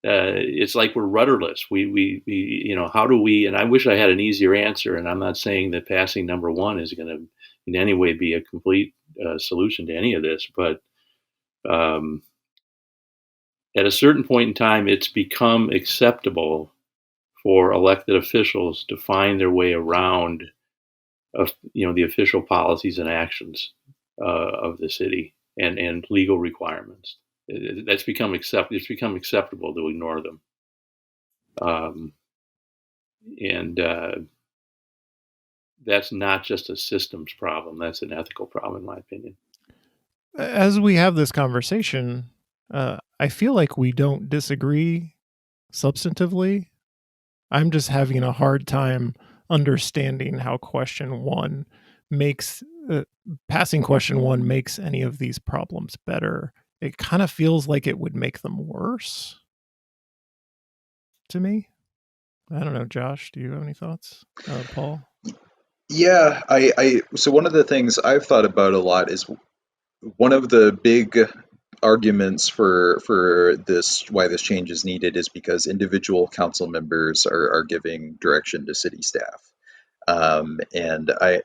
It's like we're rudderless. We how do we? And I wish I had an easier answer. And I'm not saying that passing number 1 is going to in any way be a complete solution to any of this. But at a certain point in time, it's become acceptable for elected officials to find their way around, the official policies and actions of the city and legal requirements. It's become acceptable to ignore them, and that's not just a systems problem; that's an ethical problem, in my opinion. As we have this conversation, I feel like we don't disagree substantively. I'm just having a hard time understanding how passing question 1 makes any of these problems better. It kind of feels like it would make them worse to me. I don't know, Josh, do you have any thoughts? Paul? Yeah, so one of the things I've thought about a lot is one of the big arguments for this, why this change is needed, is because individual council members are giving direction to city staff. And I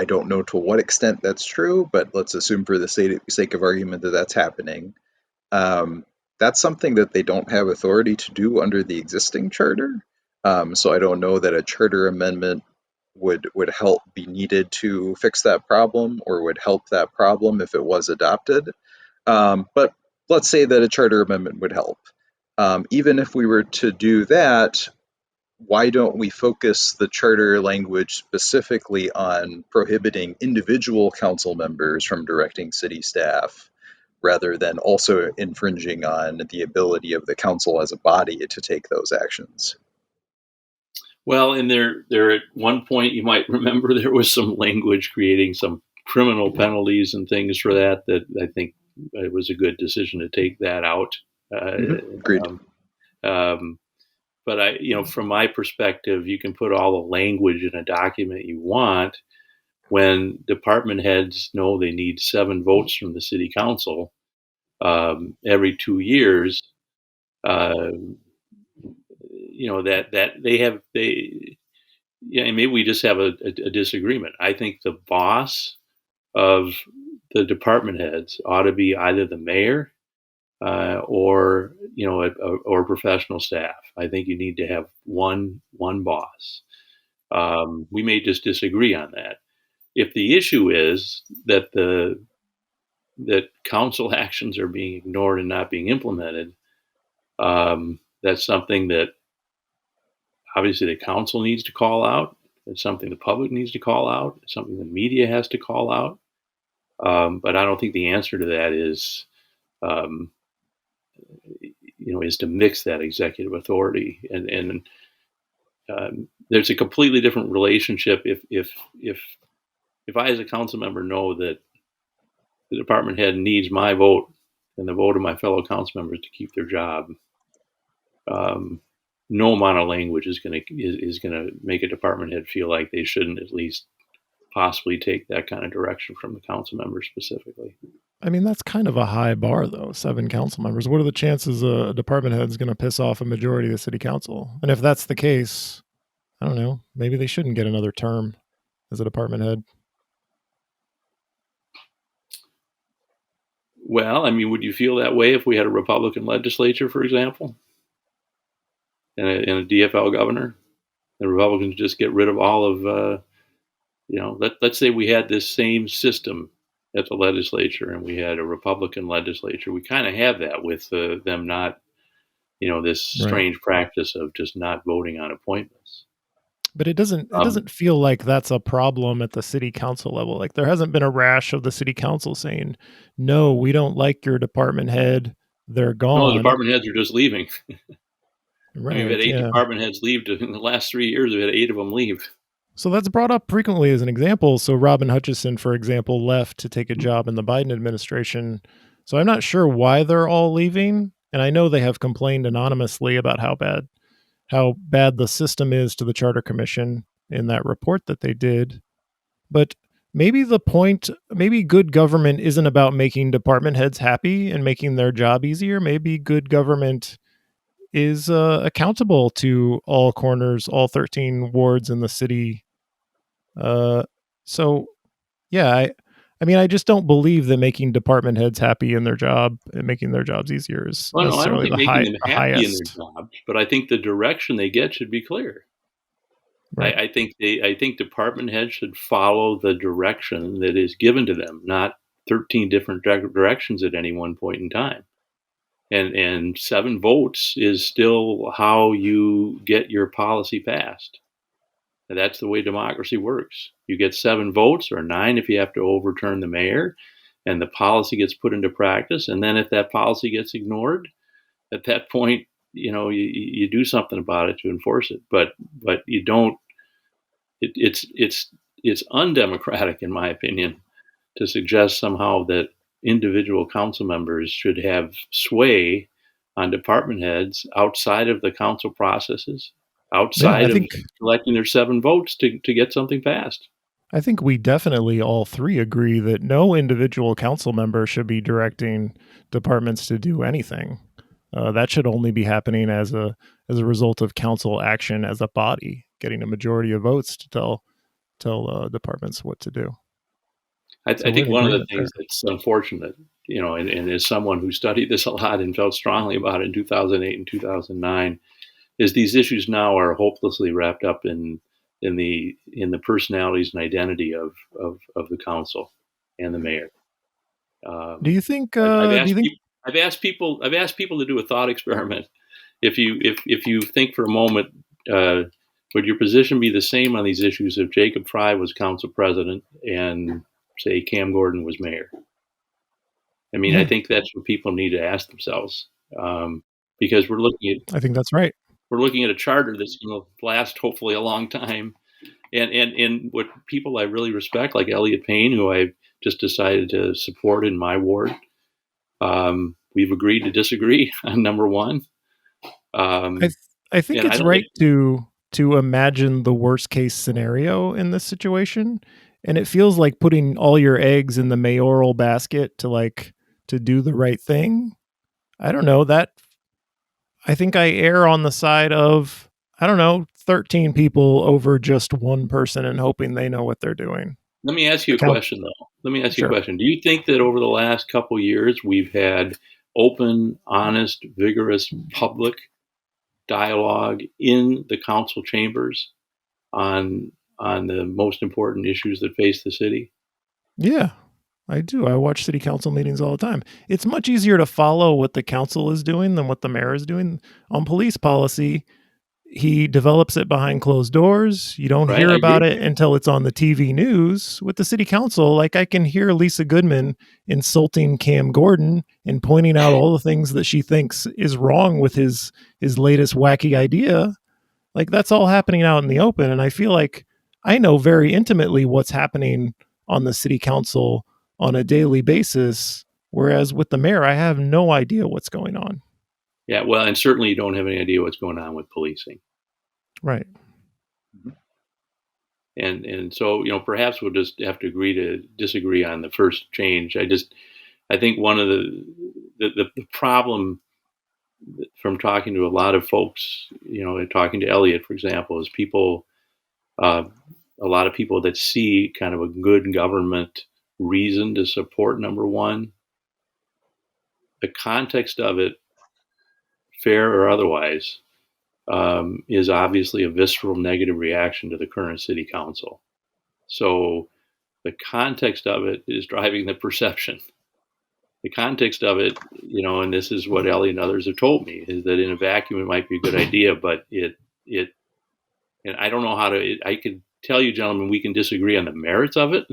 don't know to what extent that's true, but let's assume for the sake of argument that that's happening. That's something that they don't have authority to do under the existing charter. So I don't know that a charter amendment would help be needed to fix that problem or would help that problem if it was adopted. But let's say that a charter amendment would help. Even if we were to do that, why don't we focus the charter language specifically on prohibiting individual council members from directing city staff rather than also infringing on the ability of the council as a body to take those actions? Well, and there at one point, you might remember there was some language creating some criminal penalties and things for that I think it was a good decision to take that out. Agreed. But from my perspective, you can put all the language in a document you want. When department heads know they need 7 votes from the city council every 2 years, and maybe we just have a disagreement. I think the boss of the department heads ought to be either the mayor or professional staff. I think you need to have one boss. We may just disagree on that. If the issue is that council actions are being ignored and not being implemented, that's something that obviously the council needs to call out. It's something the public needs to call out. It's something the media has to call out. But I don't think the answer to that is to mix that executive authority. And there's a completely different relationship if I, as a council member, know that the department head needs my vote and the vote of my fellow council members to keep their job. No amount of language is going to make a department head feel like they shouldn't at least possibly take that kind of direction from the council members specifically. I mean, that's kind of a high bar, though. 7 council members. What are the chances a department head is going to piss off a majority of the city council? And if that's the case, I don't know. Maybe they shouldn't get another term as a department head. Well, I mean, would you feel that way if we had a Republican legislature, for example, and a DFL governor? The Republicans just get rid of all of, let's say we had this same system at the legislature and we had a Republican legislature. We kind of have that with them not, this strange practice of just not voting on appointments. But it doesn't feel like that's a problem at the city council level. Like there hasn't been a rash of the city council saying, no, we don't like your department head. They're gone. No, the department heads are just leaving. Right. We've had 8 department heads leave in the last 3 years. We've had 8 of them leave. So that's brought up frequently as an example. So Robin Hutchison, for example, left to take a job in the Biden administration. So I'm not sure why they're all leaving. And I know they have complained anonymously about how bad the system is to the Charter Commission in that report that they did. But maybe good government isn't about making department heads happy and making their job easier. Maybe good government is accountable to all corners, all 13 wards in the city. So, yeah, I just don't believe that making department heads happy in their job and making their jobs easier is necessarily I don't think making them happy in their jobs, but I think the direction they get should be clear. Right. I think department heads should follow the direction that is given to them, not 13 different directions at any one point in time. And 7 votes is still how you get your policy passed. And that's the way democracy works. You get 7 votes or 9 if you have to overturn the mayor, and the policy gets put into practice. And then if that policy gets ignored, at that point, you do something about it to enforce it. But you don't. It's undemocratic, in my opinion, to suggest somehow that individual council members should have sway on department heads outside of the council processes, outside of collecting their 7 votes to get something passed. I think we definitely all 3 agree that no individual council member should be directing departments to do anything. That should only be happening as a result of council action as a body. getting a majority of votes to tell departments what to do. I So we're think in one of the agreement there. things that's unfortunate, and as someone who studied this a lot and felt strongly about it in 2008 and 2009, is these issues now are hopelessly wrapped up in the personalities and identity of the council and the mayor. Do you think? I've Do you asked think? I've asked people to do a thought experiment. If you think for a moment, would your position be the same on these issues if Jacob Fry was council president and say Cam Gordon was mayor? I mean, I Yeah, think that's what people need to ask themselves, because I think that's right. we're looking at a charter that's going to last hopefully a long time, and what people I really respect, like Elliot Payne, who I just decided to support in my ward. We've agreed to disagree on number one. I th- I think And I it's don't think right to imagine the worst case scenario in this situation, and it feels like putting all your eggs in the mayoral basket to do the right thing. I don't know that. I think I err on the side of, I don't know, 13 people over just one person and hoping they know what they're doing. Let me ask you The a count, question, though. Let me ask you a sure. question. Do you think that over the last couple of years we've had open, honest, vigorous public dialogue in the council chambers on the most important issues that face the city? Yeah, I do. I watch city council meetings all the time. It's much easier to follow what the council is doing than what the mayor is doing on police policy. He develops it behind closed doors. You don't Right? hear I about agree. it until it's on the TV news. With the city council, like, I can hear Lisa Goodman insulting Cam Gordon and pointing out all the things that she thinks is wrong with his latest wacky idea. Like, that's all happening out in the open, and I feel like I know very intimately what's happening on the city council on a daily basis, whereas with the mayor I have no idea what's going on. Yeah. Well, and certainly you don't have any idea what's going on with policing. Right. And so perhaps we'll just have to agree to disagree on the first change. I think one of the problem from talking to a lot of folks, and talking to Elliot, for example, is uh, a lot of people that see kind of a good government reason to support number one. The context of it, fair or otherwise, is obviously a visceral negative reaction to the current city council. So the context of it is driving the perception. The context of it, and this is what Ellie and others have told me, is that in a vacuum it might be a good idea, but and I don't know how to. I could tell you, gentlemen, we can disagree on the merits of it,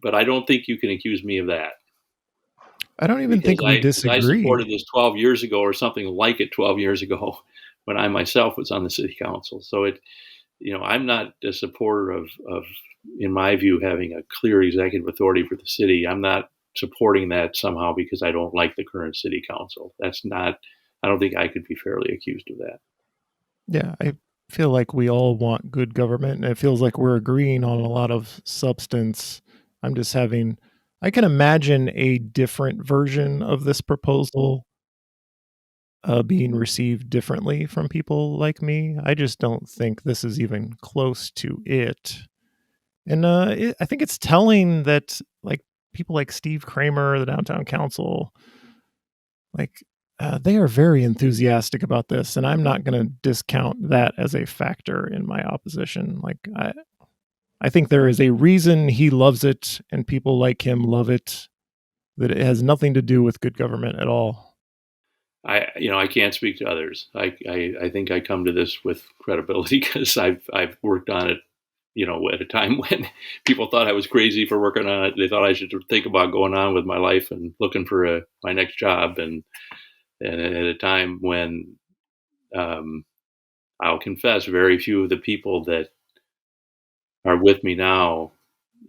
but I don't think you can accuse me of that, I don't even because think we I supported disagree. this 12 years ago or something like it 12 years ago when I myself was on the city council. So I'm not a supporter of, in my view, having a clear executive authority for the city. I'm not supporting that somehow because I don't like the current city council. That's not, I don't think I could be fairly accused of that. Yeah, I feel like we all want good government, and it feels like we're agreeing on a lot of substance. I'm just having, I can imagine a different version of this proposal being received differently from people like me. I just don't think this is even close to it. And I think it's telling that, like, people like Steve Kramer, the downtown council, like, they are very enthusiastic about this, and I'm not going to discount that as a factor in my opposition. Like, I think there is a reason he loves it, and people like him love it. That it has nothing to do with good government at all. I can't speak to others. I think I come to this with credibility because I've worked on it, at a time when people thought I was crazy for working on it. They thought I should think about going on with my life and looking for my next job. And at a time when, I'll confess, very few of the people that are with me now,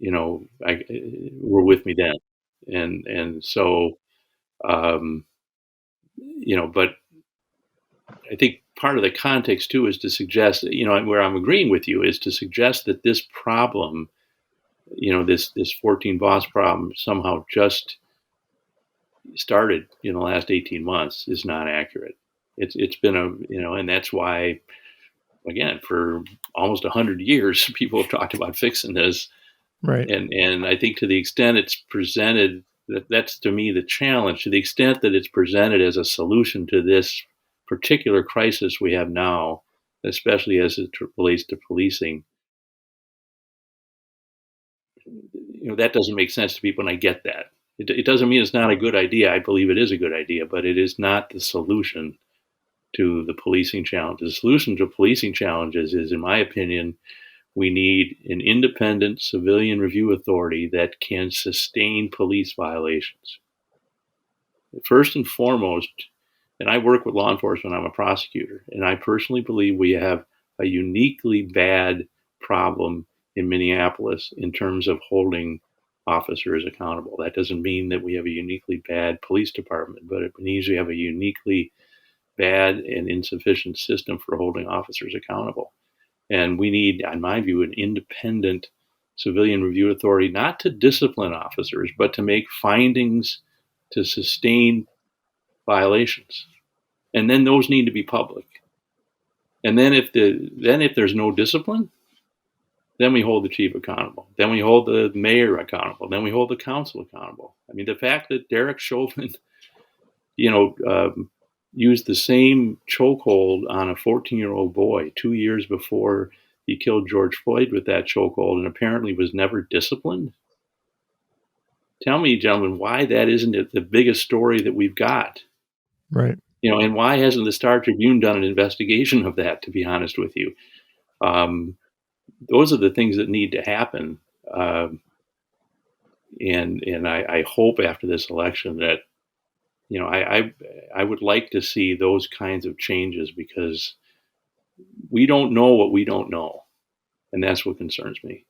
were with me then. And so, um, but I think part of the context too is to suggest, where I'm agreeing with you is to suggest that this problem, this 14 boss problem somehow just started in the last 18 months is not accurate. It's been and that's why again, for almost 100 years, people have talked about fixing this. Right. And I think to the extent it's presented, that's to me the challenge, to the extent that it's presented as a solution to this particular crisis we have now, especially as it relates to policing, that doesn't make sense to people, and I get that. It doesn't mean it's not a good idea. I believe it is a good idea, but it is not the solution to the policing challenge. The solution to policing challenges is, in my opinion, we need an independent civilian review authority that can sustain police violations. First and foremost, and I work with law enforcement, I'm a prosecutor, and I personally believe we have a uniquely bad problem in Minneapolis in terms of holding officers accountable. That doesn't mean that we have a uniquely bad police department, but it means we have a uniquely bad and insufficient system for holding officers accountable. And we need, in my view, an independent civilian review authority, not to discipline officers, but to make findings to sustain violations. And then those need to be public. And then if there's no discipline, then we hold the chief accountable. Then we hold the mayor accountable. Then we hold the council accountable. I mean, the fact that Derek Chauvin, used the same chokehold on a 14-year-old boy 2 years before he killed George Floyd with that chokehold and apparently was never disciplined. Tell me, gentlemen, why that isn't the biggest story that we've got. Right. And why hasn't the Star Tribune done an investigation of that, to be honest with you? Those are the things that need to happen. And I hope after this election that, I would like to see those kinds of changes, because we don't know what we don't know. And that's what concerns me.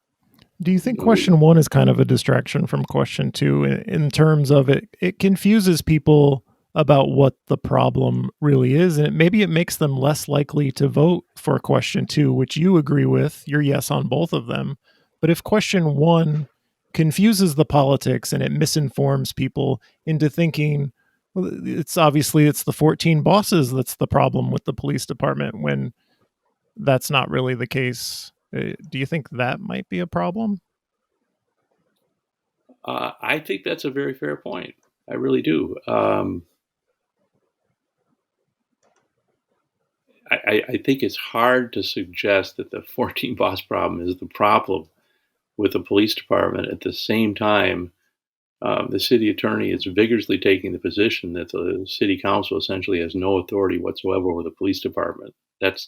Do you think question 1 is kind of a distraction from question 2 in terms of it confuses people about what the problem really is, and maybe it makes them less likely to vote for question 2, which you agree with, you're yes on both of them. But if question 1 confuses the politics and it misinforms people into thinking, well, it's the 14 bosses that's the problem with the police department, when that's not really the case. Do you think that might be a problem? I think that's a very fair point. I really do. I think it's hard to suggest that the 14 boss problem is the problem with the police department. At the same time, the city attorney is vigorously taking the position that the city council essentially has no authority whatsoever over the police department. That's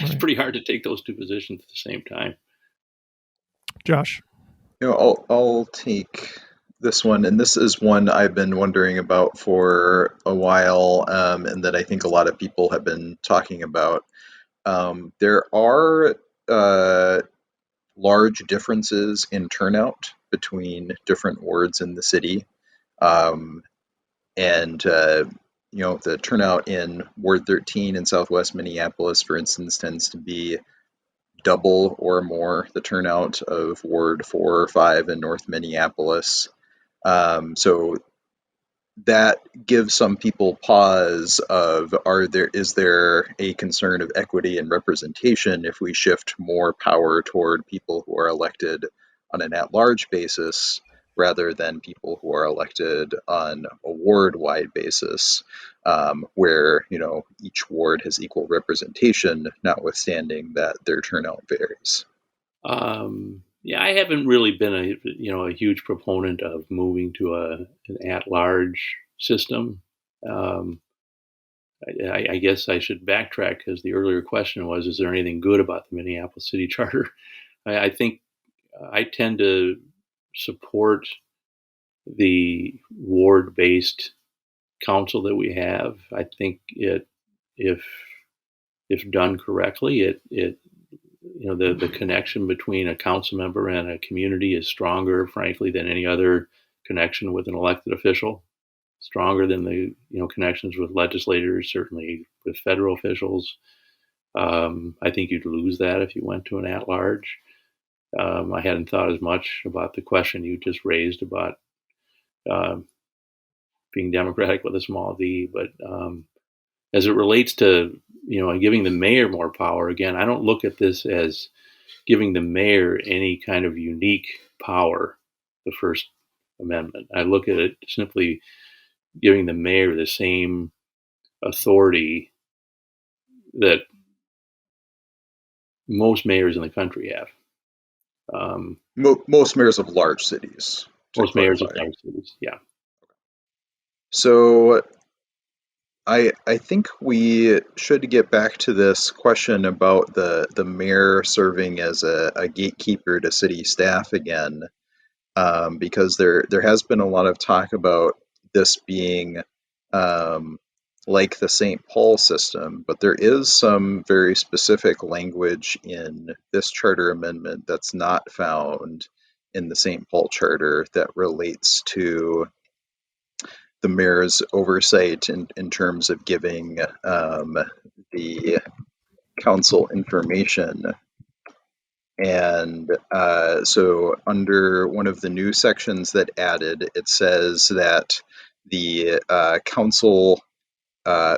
Right. pretty hard to take those two positions at the same time. Josh? I'll take this one, and this is one I've been wondering about for a while, and that I think a lot of people have been talking about. There are large differences in turnout between different wards in the city, and the turnout in Ward 13 in Southwest Minneapolis, for instance, tends to be double or more the turnout of Ward 4 or 5 in North Minneapolis. So that gives some people pause of, is there a concern of equity and representation if we shift more power toward people who are elected on an at-large basis rather than people who are elected on a ward-wide basis, where each ward has equal representation, notwithstanding that their turnout varies. Yeah, I haven't really been a huge proponent of moving to an at-large system. I guess I should backtrack, because the earlier question was, is there anything good about the Minneapolis City Charter? I think I tend to support the ward-based council that we have. I think if done correctly, the connection between a council member and a community is stronger, frankly, than any other connection with an elected official. Stronger than the connections with legislators, certainly with federal officials. I think you'd lose that if you went to an at-large. I hadn't thought as much about the question you just raised about being democratic with a small d, but As it relates to, giving the mayor more power, again, I don't look at this as giving the mayor any kind of unique power, the First Amendment. I look at it simply giving the mayor the same authority that most mayors in the country have. Most mayors of large cities, to Most mayors of clarify. large cities, yeah. So I think we should get back to this question about the mayor serving as a gatekeeper to city staff again, because there has been a lot of talk about this being like the St. Paul system, but there is some very specific language in this charter amendment that's not found in the St. Paul charter that relates to the mayor's oversight in terms of giving the council information. And so under one of the new sections that added, it says that the council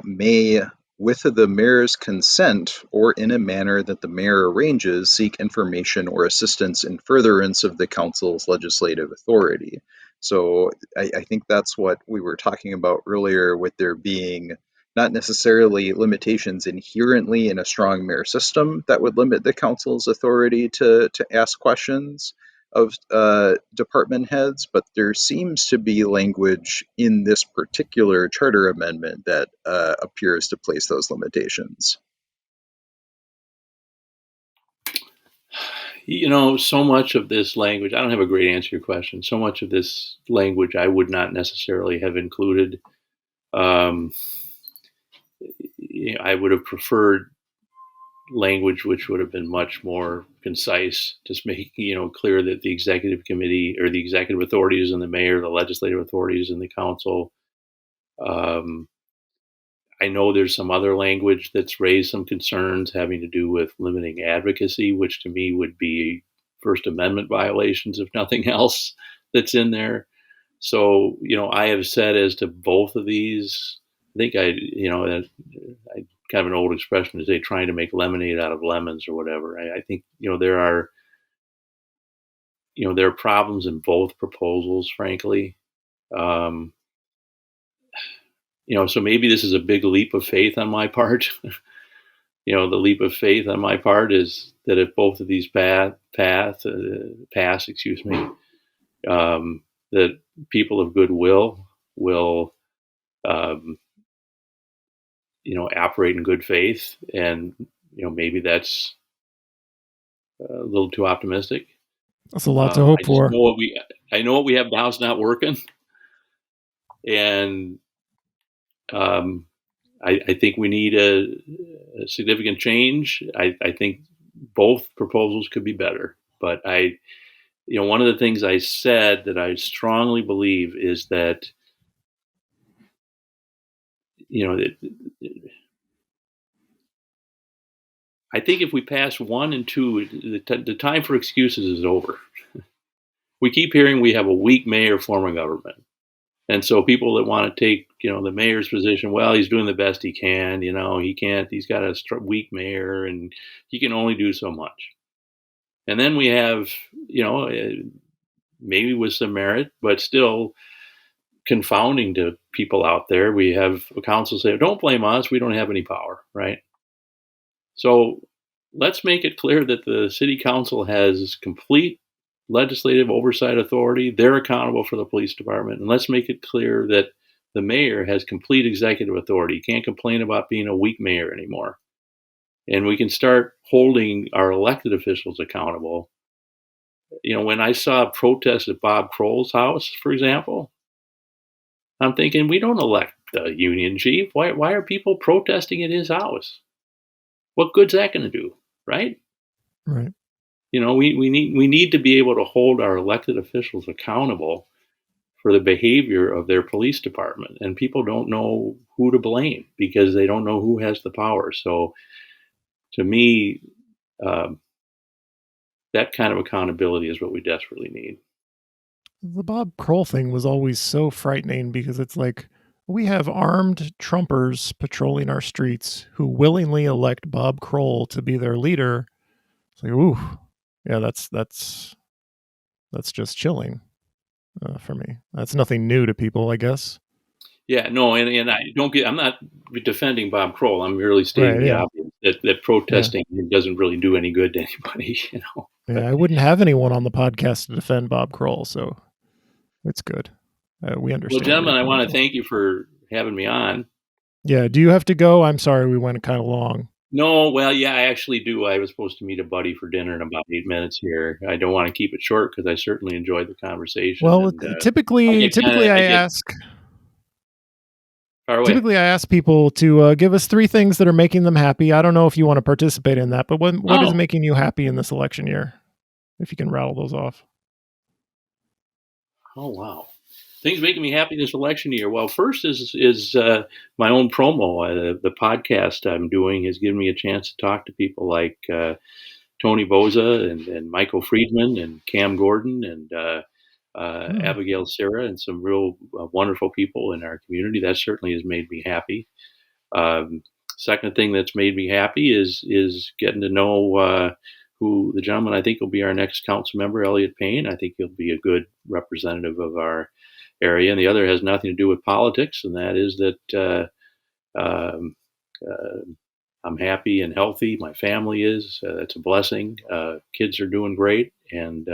may, with the mayor's consent or in a manner that the mayor arranges, seek information or assistance in furtherance of the council's legislative authority. So I think that's what we were talking about earlier, with there being not necessarily limitations inherently in a strong mayor system that would limit the council's authority to ask questions of department heads, but there seems to be language in this particular charter amendment that appears to place those limitations. So much of this language, I don't have a great answer to your question. So much of this language I would not necessarily have included. I would have preferred language which would have been much more concise, just making clear that the executive committee or the executive authorities and the mayor, the legislative authorities and the council. I know there's some other language that's raised some concerns having to do with limiting advocacy, which to me would be First Amendment violations, if nothing else, that's in there. So, I have said as to both of these, I think I kind of an old expression to say trying to make lemonade out of lemons or whatever. I think, there are problems in both proposals, frankly. So maybe this is a big leap of faith on my part. The leap of faith on my part is that if both of these pass, that people of goodwill will, operate in good faith, and maybe that's a little too optimistic. That's a lot to hope for. I know what we have now is not working, and I think we need a significant change. I think both proposals could be better, but one of the things I said that I strongly believe is that, I think if we pass 1 and 2, the time for excuses is over. We keep hearing we have a weak mayor form of government. And so people that want to take, the mayor's position, well, he's doing the best he can, he's got a weak mayor and he can only do so much. And then we have, maybe with some merit, but still confounding to people out there, we have a council say, don't blame us, we don't have any power, right? So let's make it clear that the city council has complete legislative oversight authority. They're accountable for the police department. And let's make it clear that the mayor has complete executive authority. You can't complain about being a weak mayor anymore. And we can start holding our elected officials accountable. When I saw protests at Bob Kroll's house, for example, I'm thinking, we don't elect the union chief. Why are people protesting at his house? What good's that going to do, right? Right. We need to be able to hold our elected officials accountable for the behavior of their police department, and people don't know who to blame because they don't know who has the power. So, to me, that kind of accountability is what we desperately need. The Bob Kroll thing was always so frightening because it's like, We have armed Trumpers patrolling our streets who willingly elect Bob Kroll to be their leader. It's like, ooh, yeah, that's just chilling for me. That's nothing new to people, I guess. Yeah, no, and I'm not defending Bob Kroll. I'm merely stating Right, the yeah. obvious that protesting doesn't really do any good to anybody, you know. Yeah, I wouldn't have anyone on the podcast to defend Bob Kroll, so it's good. We understand. Well, where gentlemen, you're I coming want to from. thank you for having me on. Yeah, do you have to go? I'm sorry, we went kind of long. No, well, yeah, I actually do. I was supposed to meet a buddy for dinner in about 8 minutes here. I don't want to keep it short because I certainly enjoyed the conversation. Well, And typically I ask far away. Typically, I ask people to give us 3 things that are making them happy. I don't know if you want to participate in that, but what is making you happy in this election year? If you can rattle those off. Oh, wow. Things making me happy this election year. Well, first is my own promo. The podcast I'm doing has given me a chance to talk to people like Tony Boza and Michael Friedman and Cam Gordon and Abigail Sarah and some real wonderful people in our community. That certainly has made me happy. Second thing that's made me happy is getting to know who the gentleman I think will be our next council member, Elliot Payne. I think he'll be a good representative of our area. And the other has nothing to do with politics, and that is that I'm happy and healthy. My family is. That's a blessing. Kids are doing great, and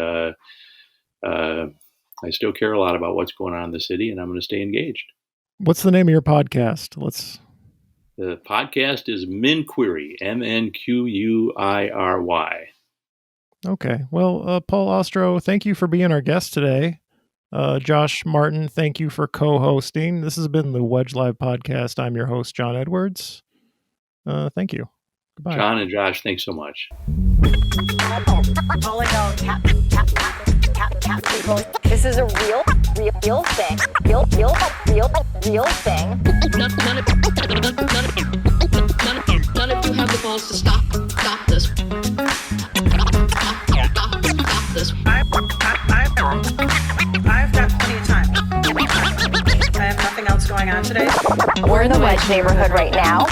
I still care a lot about what's going on in the city, and I'm going to stay engaged. What's the name of your podcast? The podcast is Minquiry, MNQUIRY. Okay. Well, Paul Ostrow, thank you for being our guest today. Josh Martin, thank you for co-hosting. This has been the Wedge Live podcast. I'm your host, John Edwards. Thank you. Goodbye. John and Josh, thanks so much. This is a real thing. Real thing. None of you have the balls to stop this. Stop this. I've got plenty of time. I have nothing else going on today. We're in the Wedge neighborhood right now.